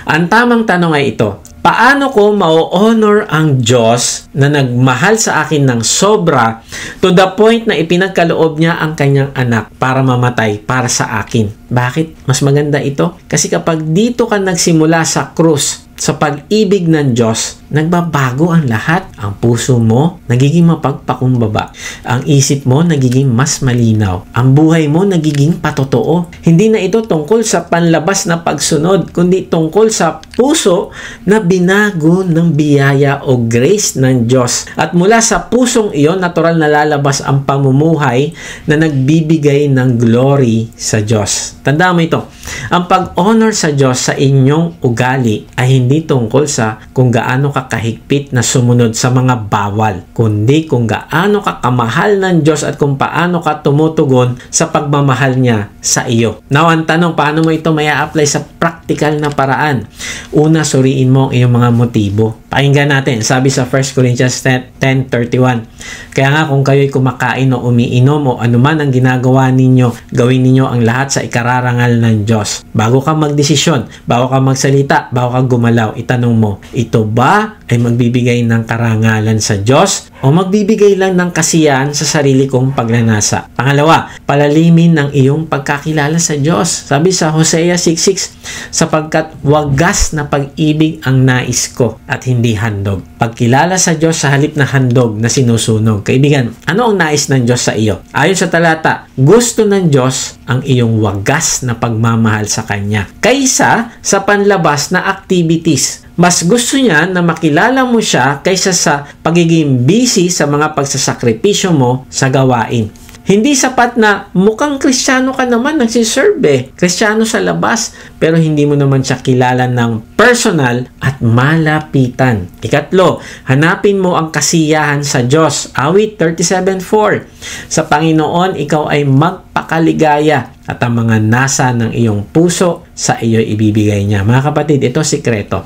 Ang tamang tanong ay ito. Paano ko ma-honor ang Diyos na nagmahal sa akin ng sobra to the point na ipinagkaloob niya ang kanyang anak para mamatay para sa akin? Bakit? Mas maganda ito? Kasi kapag dito ka nagsimula sa krus, sa pag-ibig ng Diyos, nagbabago ang lahat. Ang puso mo nagiging mapagpakumbaba. Ang isip mo nagiging mas malinaw. Ang buhay mo nagiging patotoo. Hindi na ito tungkol sa panlabas na pagsunod, kundi tungkol sa puso na binago ng biyaya o grace ng Diyos. At mula sa pusong iyon, natural na lalabas ang pamumuhay na nagbibigay ng glory sa Diyos. Tandaan mo ito. Ang pag-honor sa Diyos sa inyong ugali ay hindi tungkol sa kung gaano ka kahigpit na sumunod sa mga bawal, kundi kung gaano ka kamahal ng Diyos at kung paano ka tumutugon sa pagmamahal niya sa iyo. Now, ang tanong, paano mo ito may apply sa practical na paraan? Una, suriin mo ang iyong mga motibo. Pakinggan natin, sabi sa 1 Corinthians 10:31. Kaya nga kung kayo'y kumakain o umiinom o anuman ang ginagawa ninyo, gawin ninyo ang lahat sa ikararangal ng Diyos. Bago ka magdesisyon, bago ka magsalita, bago ka gumalaw, itanong mo, ito ba ay magbibigay ng karangalan sa Diyos o magbibigay lang ng kasiyahan sa sarili kong pagnanasa? Pangalawa, palalimin ng iyong pagkakilala sa Diyos. Sabi sa Hosea 6:6, sapagkat wagas na pag-ibig ang nais ko at hindi handog. Pagkilala sa Diyos sa halip na handog na sinusunog. Kaibigan, ano ang nais ng Diyos sa iyo? Ayon sa talata, gusto ng Diyos ang iyong wagas na pagmamahal sa Kanya kaysa sa panlabas na activities. Mas gusto niya na makilala mo siya kaysa sa pagiging busy sa mga pagsasakripisyo mo sa gawain. Hindi sapat na mukhang Kristiyano ka naman, nagsiserve Kristiyano sa labas, pero hindi mo naman siya kilala ng personal at malapitan. Ikatlo, hanapin mo ang kasiyahan sa Diyos. Awit 37:4. Sa Panginoon, ikaw ay magpakaligaya at ang mga nasa ng iyong puso sa iyo ibibigay niya. Mga kapatid, ito sikreto.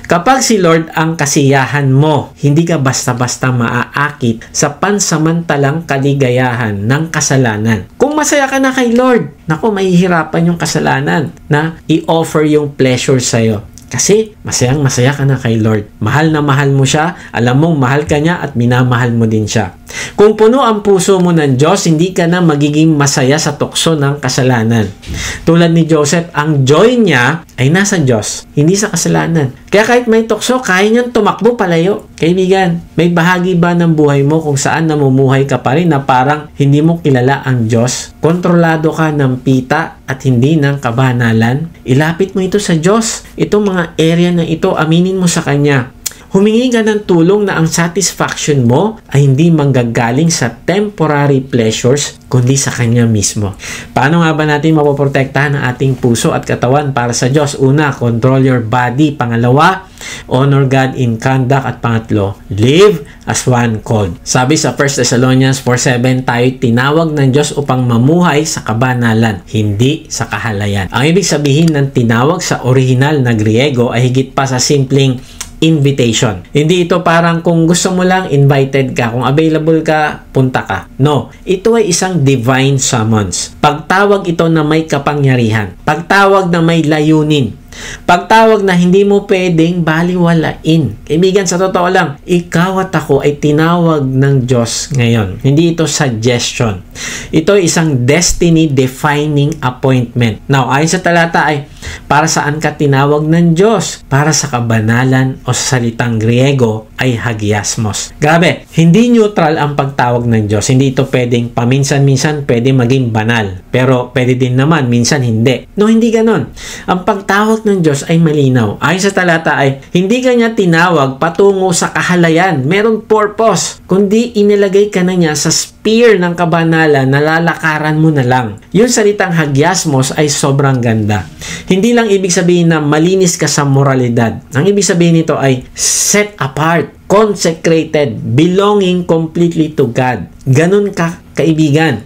Kapag si Lord ang kasiyahan mo, hindi ka basta-basta maaakit sa pansamantalang kaligayahan ng kasalanan. Kung masaya ka na kay Lord, naku, mahihirapan yung kasalanan na i-offer yung pleasure sa'yo. Kasi masayang-masaya ka na kay Lord. Mahal na mahal mo siya, alam mong mahal ka niya at minamahal mo din siya. Kung puno ang puso mo ng Diyos, hindi ka na magiging masaya sa tukso ng kasalanan. Tulad ni Joseph, ang joy niya ay nasa Diyos, hindi sa kasalanan. Kaya kahit may tukso, kaya niyang tumakbo palayo. Kaibigan, may bahagi ba ng buhay mo kung saan namumuhay ka pa rin na parang hindi mo kilala ang Diyos? Kontrolado ka ng pita at hindi ng kabanalan? Ilapit mo ito sa Diyos. Itong mga area na ito, aminin mo sa Kanya. Humingi ka ng tulong na ang satisfaction mo ay hindi manggagaling sa temporary pleasures, kundi sa Kanya mismo. Paano nga ba natin mapoprotektahan ang ating puso at katawan para sa Diyos? Una, control your body. Pangalawa, honor God in conduct. At pangatlo, live as one called. Sabi sa 1 Thessalonians 4:7, tayo tinawag ng Diyos upang mamuhay sa kabanalan, hindi sa kahalayan. Ang ibig sabihin ng tinawag sa original na Griego ay higit pa sa simpleng invitation. Hindi ito parang kung gusto mo lang, invited ka. Kung available ka, punta ka. No. Ito ay isang divine summons. Pagtawag ito na may kapangyarihan. Pagtawag na may layunin. Pagtawag na hindi mo pwedeng baliwalain. Kaibigan, sa totoo lang, ikaw at ako ay tinawag ng Diyos ngayon. Hindi ito suggestion. Ito ay isang destiny-defining appointment. Now, ayon sa talata ay, para saan ka tinawag ng Diyos? Para sa kabanalan o sa salitang Griego ay hagiasmos. Grabe, hindi neutral ang pagtawag ng Diyos. Hindi ito pwedeng paminsan-minsan pwede maging banal. Pero pwede din naman, minsan hindi. No, hindi ganon. Ang pagtawag ng Diyos ay malinaw. Ayon sa talata ay, hindi ka niya tinawag patungo sa kahalayan. Meron purpose. Kundi inilagay ka na niya sa sphere ng kabanalan na lalakaran mo na lang. Yung salitang hagiasmos ay sobrang ganda. Hindi lang ibig sabihin na malinis ka sa moralidad. Ang ibig sabihin nito ay set apart, consecrated, belonging completely to God. Ganun ka, kaibigan.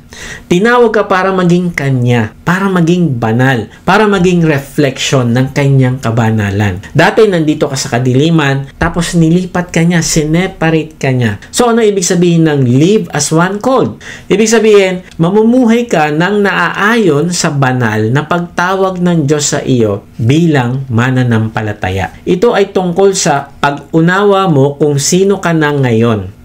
Tinawag ka para maging Kanya, para maging banal, para maging reflection ng Kanyang kabanalan. Dati nandito ka sa kadiliman, tapos nilipat ka niya, sineparate ka niya. So ano ibig sabihin ng live as one called? Ibig sabihin, mamumuhay ka ng naaayon sa banal na pagtawag ng Diyos sa iyo bilang mananampalataya. Ito ay tungkol sa pag-unawa mo kung sino ka na ngayon.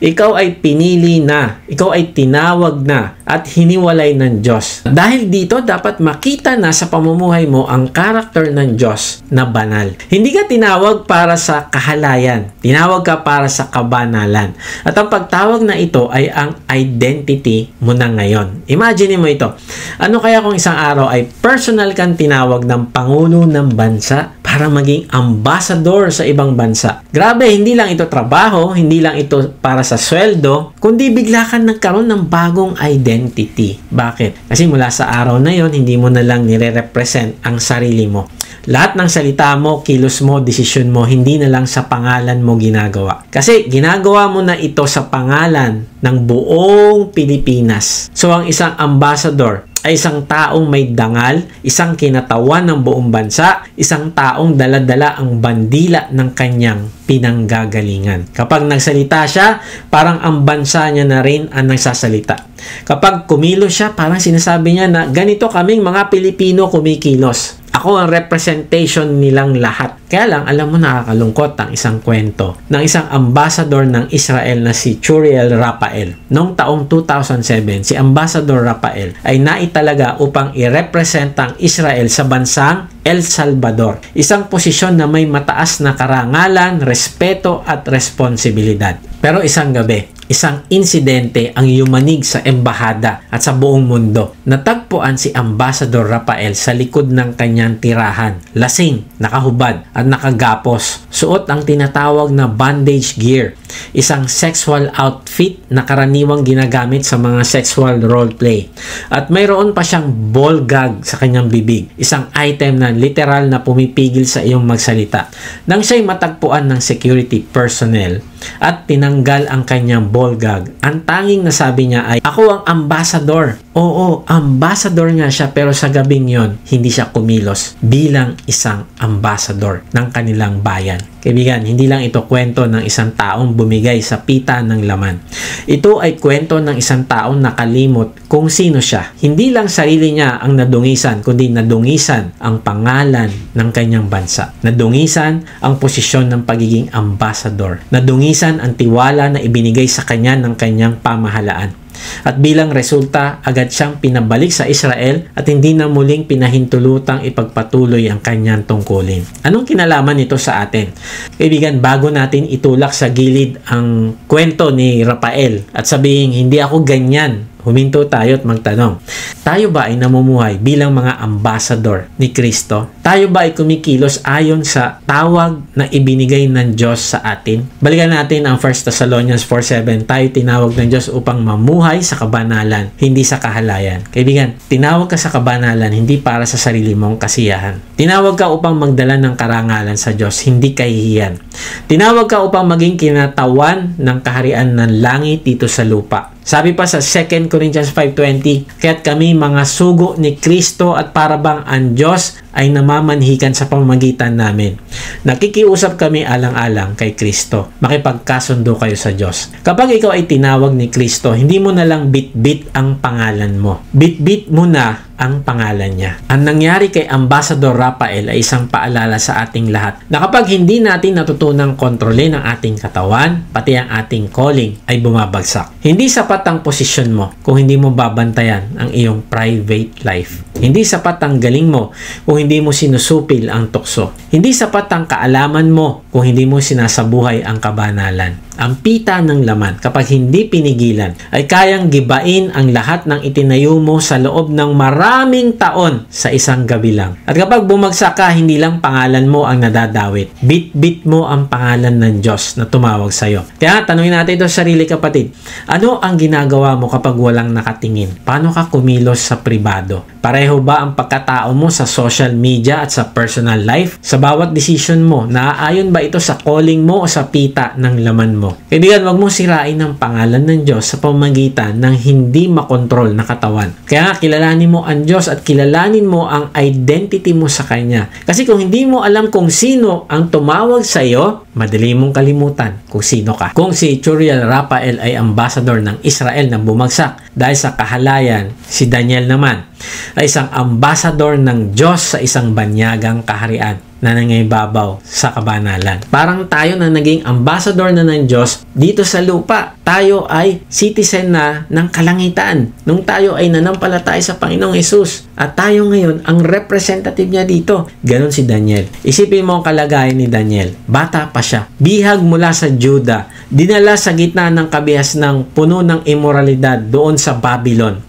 Ikaw ay pinili na, ikaw ay tinawag na at hiniwalay ng Diyos. Dahil dito, dapat makita na sa pamumuhay mo ang karakter ng Diyos na banal. Hindi ka tinawag para sa kahalayan, tinawag ka para sa kabanalan. At ang pagtawag na ito ay ang identity mo na ngayon. Imagine mo ito. Ano kaya kung isang araw ay personal kang tinawag ng Pangulo ng bansa para maging ambassador sa ibang bansa? Grabe, hindi lang ito trabaho, hindi lang ito para sa sweldo, kundi bigla kang nagkaroon ng bagong identity. Bakit? Kasi mula sa araw na yon, hindi mo na lang nire-represent ang sarili mo. Lahat ng salita mo, kilos mo, desisyon mo, hindi na lang sa pangalan mo ginagawa. Kasi ginagawa mo na ito sa pangalan ng buong Pilipinas. So, ang isang ambassador ay isang taong may dangal, isang kinatawan ng buong bansa, isang taong dala-dala ang bandila ng kanyang pinanggagalingan. Kapag nagsalita siya, parang ang bansa niya na rin ang nagsasalita. Kapag kumilos siya, parang sinasabi niya na ganito kaming mga Pilipino kumikilos. Ako ang representation nilang lahat. Kaya lang, alam mo, nakakalungkot ang isang kwento ng isang ambassador ng Israel na si Churiel Rafael. Noong taong 2007, si Ambassador Rafael ay naitalaga upang i-represent ang Israel sa bansang El Salvador. Isang posisyon na may mataas na karangalan, respeto at responsibilidad. Pero isang gabi, isang insidente ang yumanig sa embahada at sa buong mundo. Natagpo natagpuan si Ambassador Rafael sa likod ng kanyang tirahan. Lasing, nakahubad at nakagapos. Suot ang tinatawag na bandage gear, isang sexual outfit na karaniwang ginagamit sa mga sexual roleplay. At mayroon pa siyang ball gag sa kanyang bibig, isang item na literal na pumipigil sa iyong magsalita. Nang siya'y matagpuan ng security personnel at tinanggal ang kanyang ball gag, ang tanging nasabi niya ay, "Ako ang ambassador." Oo, ambassador nga siya, pero sa gabing yon, hindi siya kumilos bilang isang ambassador ng kanilang bayan. Kaibigan, hindi lang ito kwento ng isang taong bumigay sa pita ng laman. Ito ay kwento ng isang taong nakalimot kung sino siya. Hindi lang sarili niya ang nadungisan, kundi nadungisan ang pangalan ng kanyang bansa. Nadungisan ang posisyon ng pagiging ambassador. Nadungisan ang tiwala na ibinigay sa kanya ng kanyang pamahalaan. At bilang resulta, agad siyang pinabalik sa Israel at hindi na muling pinahintulutang ipagpatuloy ang kanyang tungkulin. Anong kinalaman nito sa atin? Kaibigan, bago natin itulak sa gilid ang kwento ni Rafael at sabihin, hindi ako ganyan, huminto tayo at magtanong. Tayo ba ay namumuhay bilang mga ambassador ni Kristo? Tayo ba ay kumikilos ayon sa tawag na ibinigay ng Diyos sa atin? Balikan natin ang 1 Thessalonians 4:7. Tayo tinawag ng Diyos upang mamuhay sa kabanalan, hindi sa kahalayan. Kaibigan, tinawag ka sa kabanalan hindi para sa sarili mong kasiyahan. Tinawag ka upang magdala ng karangalan sa Diyos, hindi kahihiyan. Tinawag ka upang maging kinatawan ng kaharian ng langit dito sa lupa. Sabi pa sa 2 Corinthians 5:20, "Kaya't kami mga sugo ni Kristo at parabang ang Diyos ay namamanhikan sa pamamagitan namin. Nakikiusap kami alang-alang kay Kristo. Makipagkasundo kayo sa Diyos." Kapag ikaw ay tinawag ni Kristo, hindi mo na lang bit-bit ang pangalan mo. Bit-bit mo na ang pangalan niya. Ang nangyari kay Ambassador Rafael ay isang paalala sa ating lahat na kapag hindi natin natutunang kontrolin ang ating katawan, pati ang ating calling ay bumabagsak. Hindi sapat ang posisyon mo kung hindi mo babantayan ang iyong private life. Hindi sapat ang galing mo kung hindi mo sinusupil ang tukso. Hindi sapat ang kaalaman mo kung hindi mo sinasabuhay ang kabanalan. Ang pita ng laman, kapag hindi pinigilan, ay kayang gibain ang lahat ng itinayo mo sa loob ng maraming taon sa isang gabi lang. At kapag bumagsak ka, hindi lang pangalan mo ang nadadawit. Bit-bit mo ang pangalan ng Diyos na tumawag sa iyo. Kaya tanungin natin ito sa sarili, kapatid. Ano ang ginagawa mo kapag walang nakatingin? Paano ka kumilos sa pribado? Pareho ba ang pagkatao mo sa social media at sa personal life? Sa bawat decision mo, naaayon ba ito sa calling mo o sa pita ng laman mo? Kaibigan, wag mo sirain ang pangalan ng Diyos sa pamamagitan ng hindi makontrol na katawan. Kaya kilalanin mo ang Diyos at kilalanin mo ang identity mo sa Kanya. Kasi kung hindi mo alam kung sino ang tumawag sa iyo, madali mong kalimutan kung sino ka. Kung si Churiel Rafael ay ambassador ng Israel na bumagsak dahil sa kahalayan, si Daniel naman ay isang ambassador ng Diyos sa isang banyagang kaharian na nangibabaw sa kabanalan. Parang tayo na naging ambassador na ng Diyos dito sa lupa. Tayo ay citizen na ng kalangitan. Nung tayo ay nanampalataya sa Panginoong Hesus. At tayo ngayon ang representative niya dito. Ganon si Daniel. Isipin mo ang kalagayan ni Daniel. Bata pa siya. Bihag mula sa Juda. Dinala sa gitna ng kabihas ng puno ng imoralidad doon sa Babylon.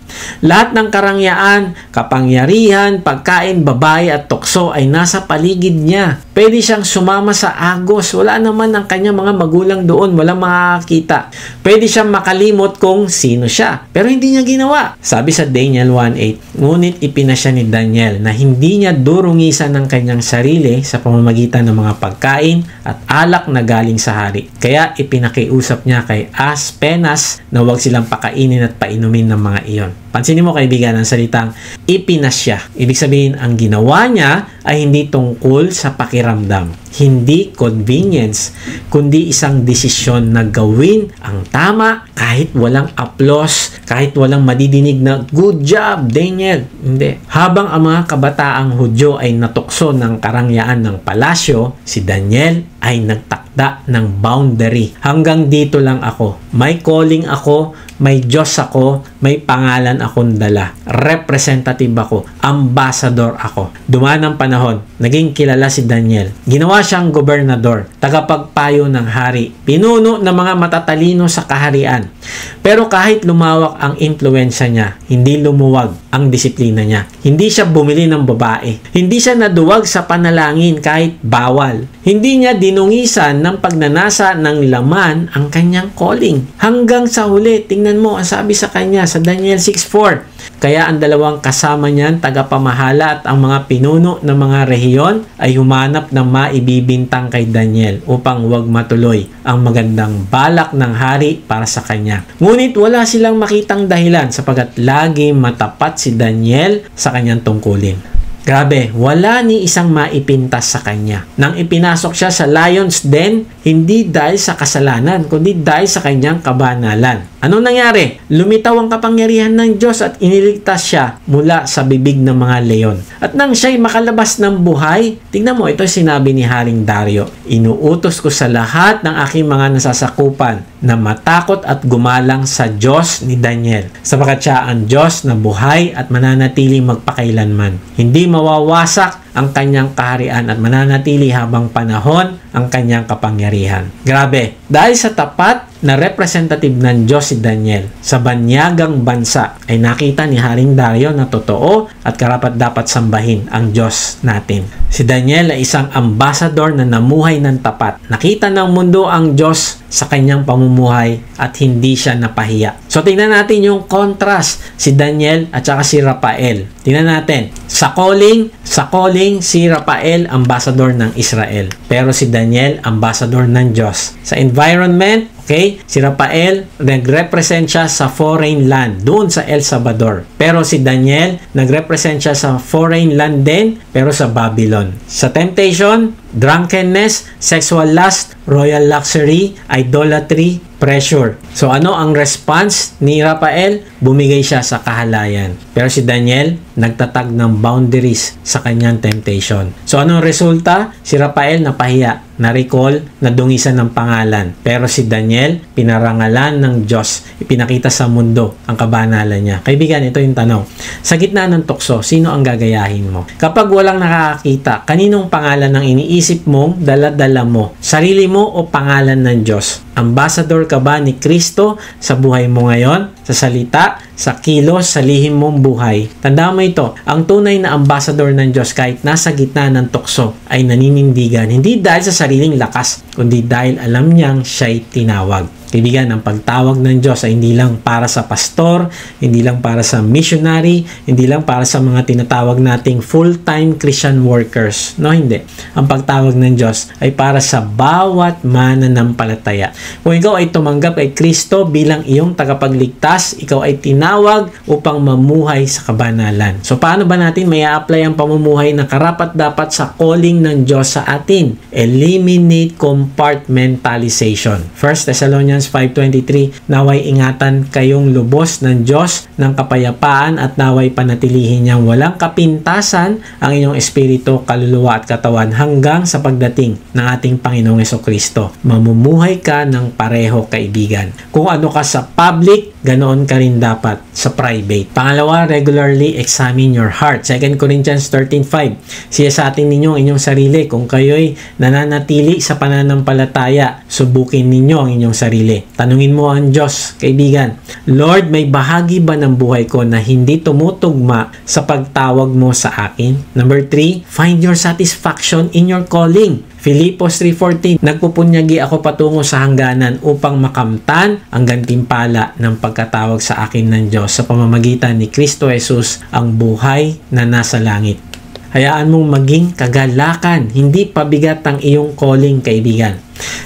Lahat ng karangyaan, kapangyarihan, pagkain, babae at tukso ay nasa paligid niya. Pwede siyang sumama sa agos. Wala naman ang kanyang mga magulang doon. Walang makakita. Pwede siyang makalimot kung sino siya. Pero hindi niya ginawa. Sabi sa Daniel 1:8, ngunit ipinasya ni Daniel na hindi niya durungisan ng kanyang sarili sa pamamagitan ng mga pagkain at alak na galing sa hari. Kaya ipinakiusap niya kay Aspenas na huwag silang pakainin at painumin ng mga iyon. Pansinin mo, kaibigan, ang salitang ipinasya. Ibig sabihin, ang ginawa niya ay hindi tungkol sa pakiramdam. Hindi convenience, kundi isang desisyon na gawin ang tama kahit walang applause, kahit walang madidinig na good job, Daniel. Hindi. Habang ang mga kabataang Hudyo ay natukso ng karangyaan ng palasyo, si Daniel ay nagtakda ng boundary. Hanggang dito lang ako. May calling ako, may Diyos ako, may pangalan akong dala. Representative ako, ambassador ako. Dumaan ang panahon, naging kilala si Daniel. Ginawa siyang gobernador, tagapagpayo ng hari, pinuno ng mga matatalino sa kaharian. Pero kahit lumawak ang impluensya niya, hindi lumuwag ang disiplina niya. Hindi siya bumili ng babae. Hindi siya naduwag sa panalangin kahit bawal. Hindi niya dinungisan ng pagnanasa ng laman ang kanyang calling. Hanggang sa huli, tingnan mo ang sabi sa kanya sa Daniel 6:4. Kaya ang dalawang kasama niyan, tagapamahala at ang mga pinuno ng mga rehiyon ay humanap ng maibibintang kay Daniel upang huwag matuloy ang magandang balak ng hari para sa kanya. Ngunit wala silang makitang dahilan sapagkat lagi matapat si Daniel sa kanyang tungkulin. Grabe, wala ni isang maipintas sa kanya. Nang ipinasok siya sa lion's den, hindi dahil sa kasalanan, kundi dahil sa kanyang kabanalan. Anong nangyari? Lumitaw ang kapangyarihan ng Diyos at iniligtas siya mula sa bibig ng mga leon. At nang siya'y makalabas ng buhay, tingnan mo, ito sinabi ni Haring Dario, inuutos ko sa lahat ng aking mga nasasakupan na matakot at gumalang sa Diyos ni Daniel, sapagkat siya ang Diyos na buhay at mananatiling magpakailanman. Hindi mawawasak ang kanyang kaharian at mananatili habang panahon ang kanyang kapangyarihan. Grabe, dahil sa tapat na representative ng Diyos si Daniel sa banyagang bansa ay nakita ni Haring Dario na totoo at karapat dapat sambahin ang Diyos natin. Si Daniel ay isang ambassador na namuhay ng tapat. Nakita ng mundo ang Diyos sa kanyang pamumuhay at hindi siya napahiya. So tingnan natin yung contrast si Daniel at saka si Rafael. Tingnan natin. Sa calling si Rafael ambassador ng Israel. Pero si Daniel ambassador ng Diyos. Sa environment, okay, si Rafael nag-represent siya sa foreign land, doon sa El Salvador. Pero si Daniel nag-represent siya sa foreign land din, pero sa Babylon. Sa temptation, drunkenness, sexual lust, royal luxury, idolatry, pressure. So ano ang response ni Rafael? Bumigay siya sa kahalayan. Pero si Daniel, nagtatag ng boundaries sa kanyang temptation. So anong resulta? Si Rafael napahiya, na-recall, nadungisan ng pangalan. Pero si Daniel, pinarangalan ng Diyos. Ipinakita sa mundo ang kabanalan niya. Kaibigan, ito yung tanong. Sa gitna ng tukso, sino ang gagayahin mo? Kapag walang nakakakita, kaninong pangalan ang iniisip mong dala-dala mo? Sarili mo o pangalan ng Diyos? Ambassador ka ba ni Kristo sa buhay mo ngayon? Sa salita, sa kilos, sa lihim mong buhay. Tandaan mo ito, ang tunay na ambassador ng Diyos kahit nasa gitna ng tukso ay naninindigan, hindi dahil sa sariling lakas, kundi dahil alam niyang siya'y tinawag. Kaibigan, ang pagtawag ng Diyos ay hindi lang para sa pastor, hindi lang para sa missionary, hindi lang para sa mga tinatawag nating full-time Christian workers. No, hindi. Ang pagtawag ng Diyos ay para sa bawat mananampalataya. Kung ikaw ay tumanggap kay Kristo bilang iyong tagapagligtas, ikaw ay tinawag upang mamuhay sa kabanalan. So, paano ba natin may apply ang pamumuhay na karapat-dapat sa calling ng Diyos sa atin? Eliminate compartmentalization. 1 Thessalonians 5:23, naway ingatan kayong lubos ng Diyos ng kapayapaan at naway panatilihin niyang walang kapintasan ang inyong espiritu, kaluluwa at katawan hanggang sa pagdating ng ating Panginoong Jesucristo. Mamumuhay ka ng pareho, kaibigan. Kung ano ka sa public, ganoon ka rin dapat sa private. Pangalawa, regularly examine your heart. 2 Corinthians 13:5, siyasatin ninyo ang inyong sarili. Kung kayo'y nananatili sa pananampalataya, subukin ninyo ang inyong sarili. Tanungin mo ang Diyos, kaibigan, Lord, may bahagi ba ng buhay ko na hindi tumutugma sa pagtawag mo sa akin? Number 3, find your satisfaction in your calling. Filipos 3:14, nagpupunyagi ako patungo sa hangganan upang makamtan ang gantimpala ng pagkatawag sa akin ng Diyos sa pamamagitan ni Kristo Jesus, ang buhay na nasa langit. Hayaan mong maging kagalakan, hindi pabigat ang iyong calling, kaibigan.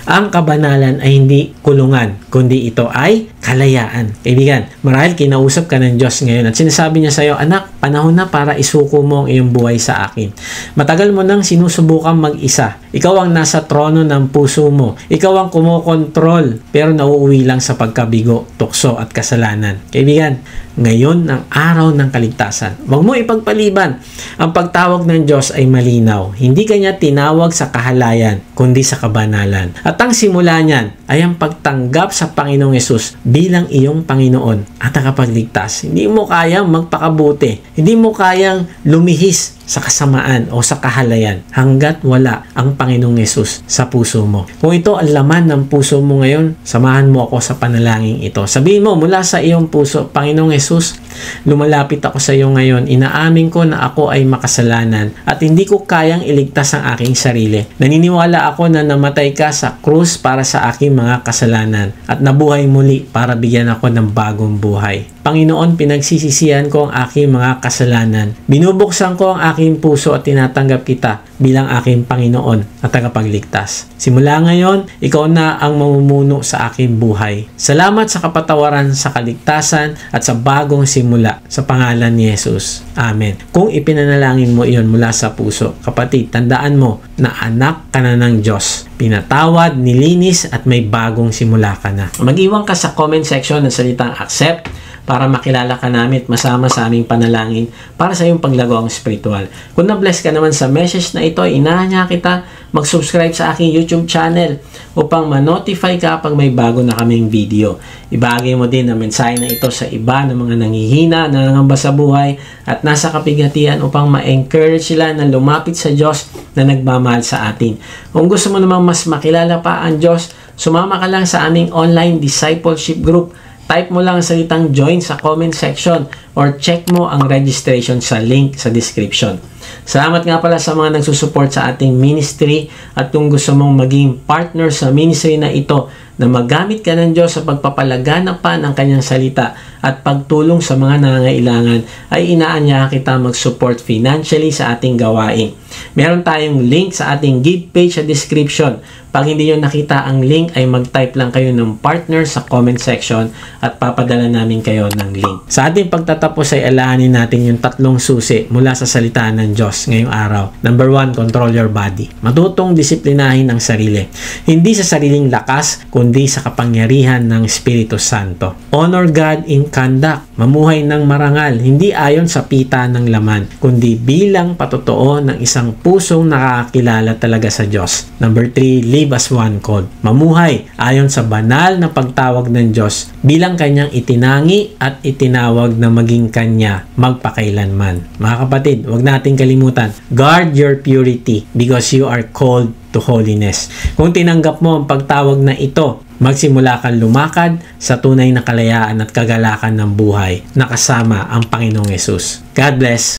Ang kabanalan ay hindi kulungan, kundi ito ay kalayaan. Kaibigan, marahil kinausap ka ng Diyos ngayon at sinasabi niya sa iyo, anak, panahon na para isuko mo ang iyong buhay sa akin. Matagal mo nang sinusubukan mag-isa. Ikaw ang nasa trono ng puso mo. Ikaw ang kumokontrol, pero nauuwi lang sa pagkabigo, tukso at kasalanan. Kaibigan, ngayon ang araw ng kaligtasan. Huwag mo ipagpaliban. Ang pagtawag ng Diyos ay malinaw. Hindi kanya tinawag sa kahalayan, kundi sa kabanalan. pangalan. At ang simula niyan ay ang pagtanggap sa Panginoong Hesus bilang iyong Panginoon at tagapagligtas. Hindi mo kayang magpakabuti. Hindi mo kayang lumihis sa kasamaan o sa kahalayan hanggat wala ang Panginoong Hesus sa puso mo. Kung ito ang laman ng puso mo ngayon, samahan mo ako sa panalangin ito. Sabihin mo mula sa iyong puso, Panginoong Hesus, lumalapit ako sa iyo ngayon. Inaamin ko na ako ay makasalanan at hindi ko kayang iligtas ang aking sarili. Naniniwala ako na namatay ka sa krus para sa aking mga kasalanan at nabuhay muli para bigyan ako ng bagong buhay. Panginoon, pinagsisisihan ko ang aking mga kasalanan. Binubuksan ko ang aking puso at tinatanggap kita bilang aking Panginoon at tagapagligtas. Simula ngayon, ikaw na ang mamumuno sa aking buhay. Salamat sa kapatawaran, sa kaligtasan at sa bagong simula sa pangalan ni Jesus. Amen. Kung ipinanalangin mo iyon mula sa puso, kapatid, tandaan mo na anak ka na ng Diyos. Pinatawad, nilinis at may bagong simula ka na. Mag-iwan ka sa comment section ng salitang accept para makilala ka namin at masama sa aming panalangin para sa iyong paglagawang spiritual. Kung na-bless ka naman sa message na ito, inaanya kita mag-subscribe sa aking YouTube channel upang ma-notify ka pag may bago na kaming video. Ibahagi mo din ang mensahe na ito sa iba ng mga nanghihina, nangangamba sa buhay at nasa kapighatian upang ma-encourage sila na lumapit sa Diyos na nagmamahal sa atin. Kung gusto mo namang mas makilala pa ang Diyos, sumama ka lang sa aming online discipleship group. Type mo lang ang salitang join sa comment section or check mo ang registration sa link sa description. Salamat nga pala sa mga nagsusupport sa ating ministry at kung gusto mong maging partner sa ministry na ito na magamit ka ng Diyos sa pagpapalaganap pa ng kanyang salita at pagtulong sa mga nangangailangan, ay inaanya kita mag-support financially sa ating gawain. Meron tayong link sa ating give page sa description. Pag hindi nyo nakita ang link, ay mag-type lang kayo ng partner sa comment section at papadala namin kayo ng link. Sa ating pagtatapos ay alaanin natin yung 3 susi mula sa salita ng Diyos ngayong araw. Number 1, control your body. Matutong disiplinahin ang sarili. Hindi sa sariling lakas, kundi sa kapangyarihan ng Espiritu Santo. Honor God in conduct. Mamuhay ng marangal, hindi ayon sa pita ng laman, kundi bilang patotoo ng isang pusong nakakakilala talaga sa Diyos. Number 3, live as one called. Mamuhay ayon sa banal na pagtawag ng Diyos bilang kanyang itinangi at itinawag na maging kanya magpakailanman. Mga kapatid, huwag nating kalimutan, guard your purity because you are called to holiness. Kung tinanggap mo ang pagtawag na ito, magsimula kang lumakad sa tunay na kalayaan at kagalakan ng buhay na kasama ang Panginoong Hesus. God bless!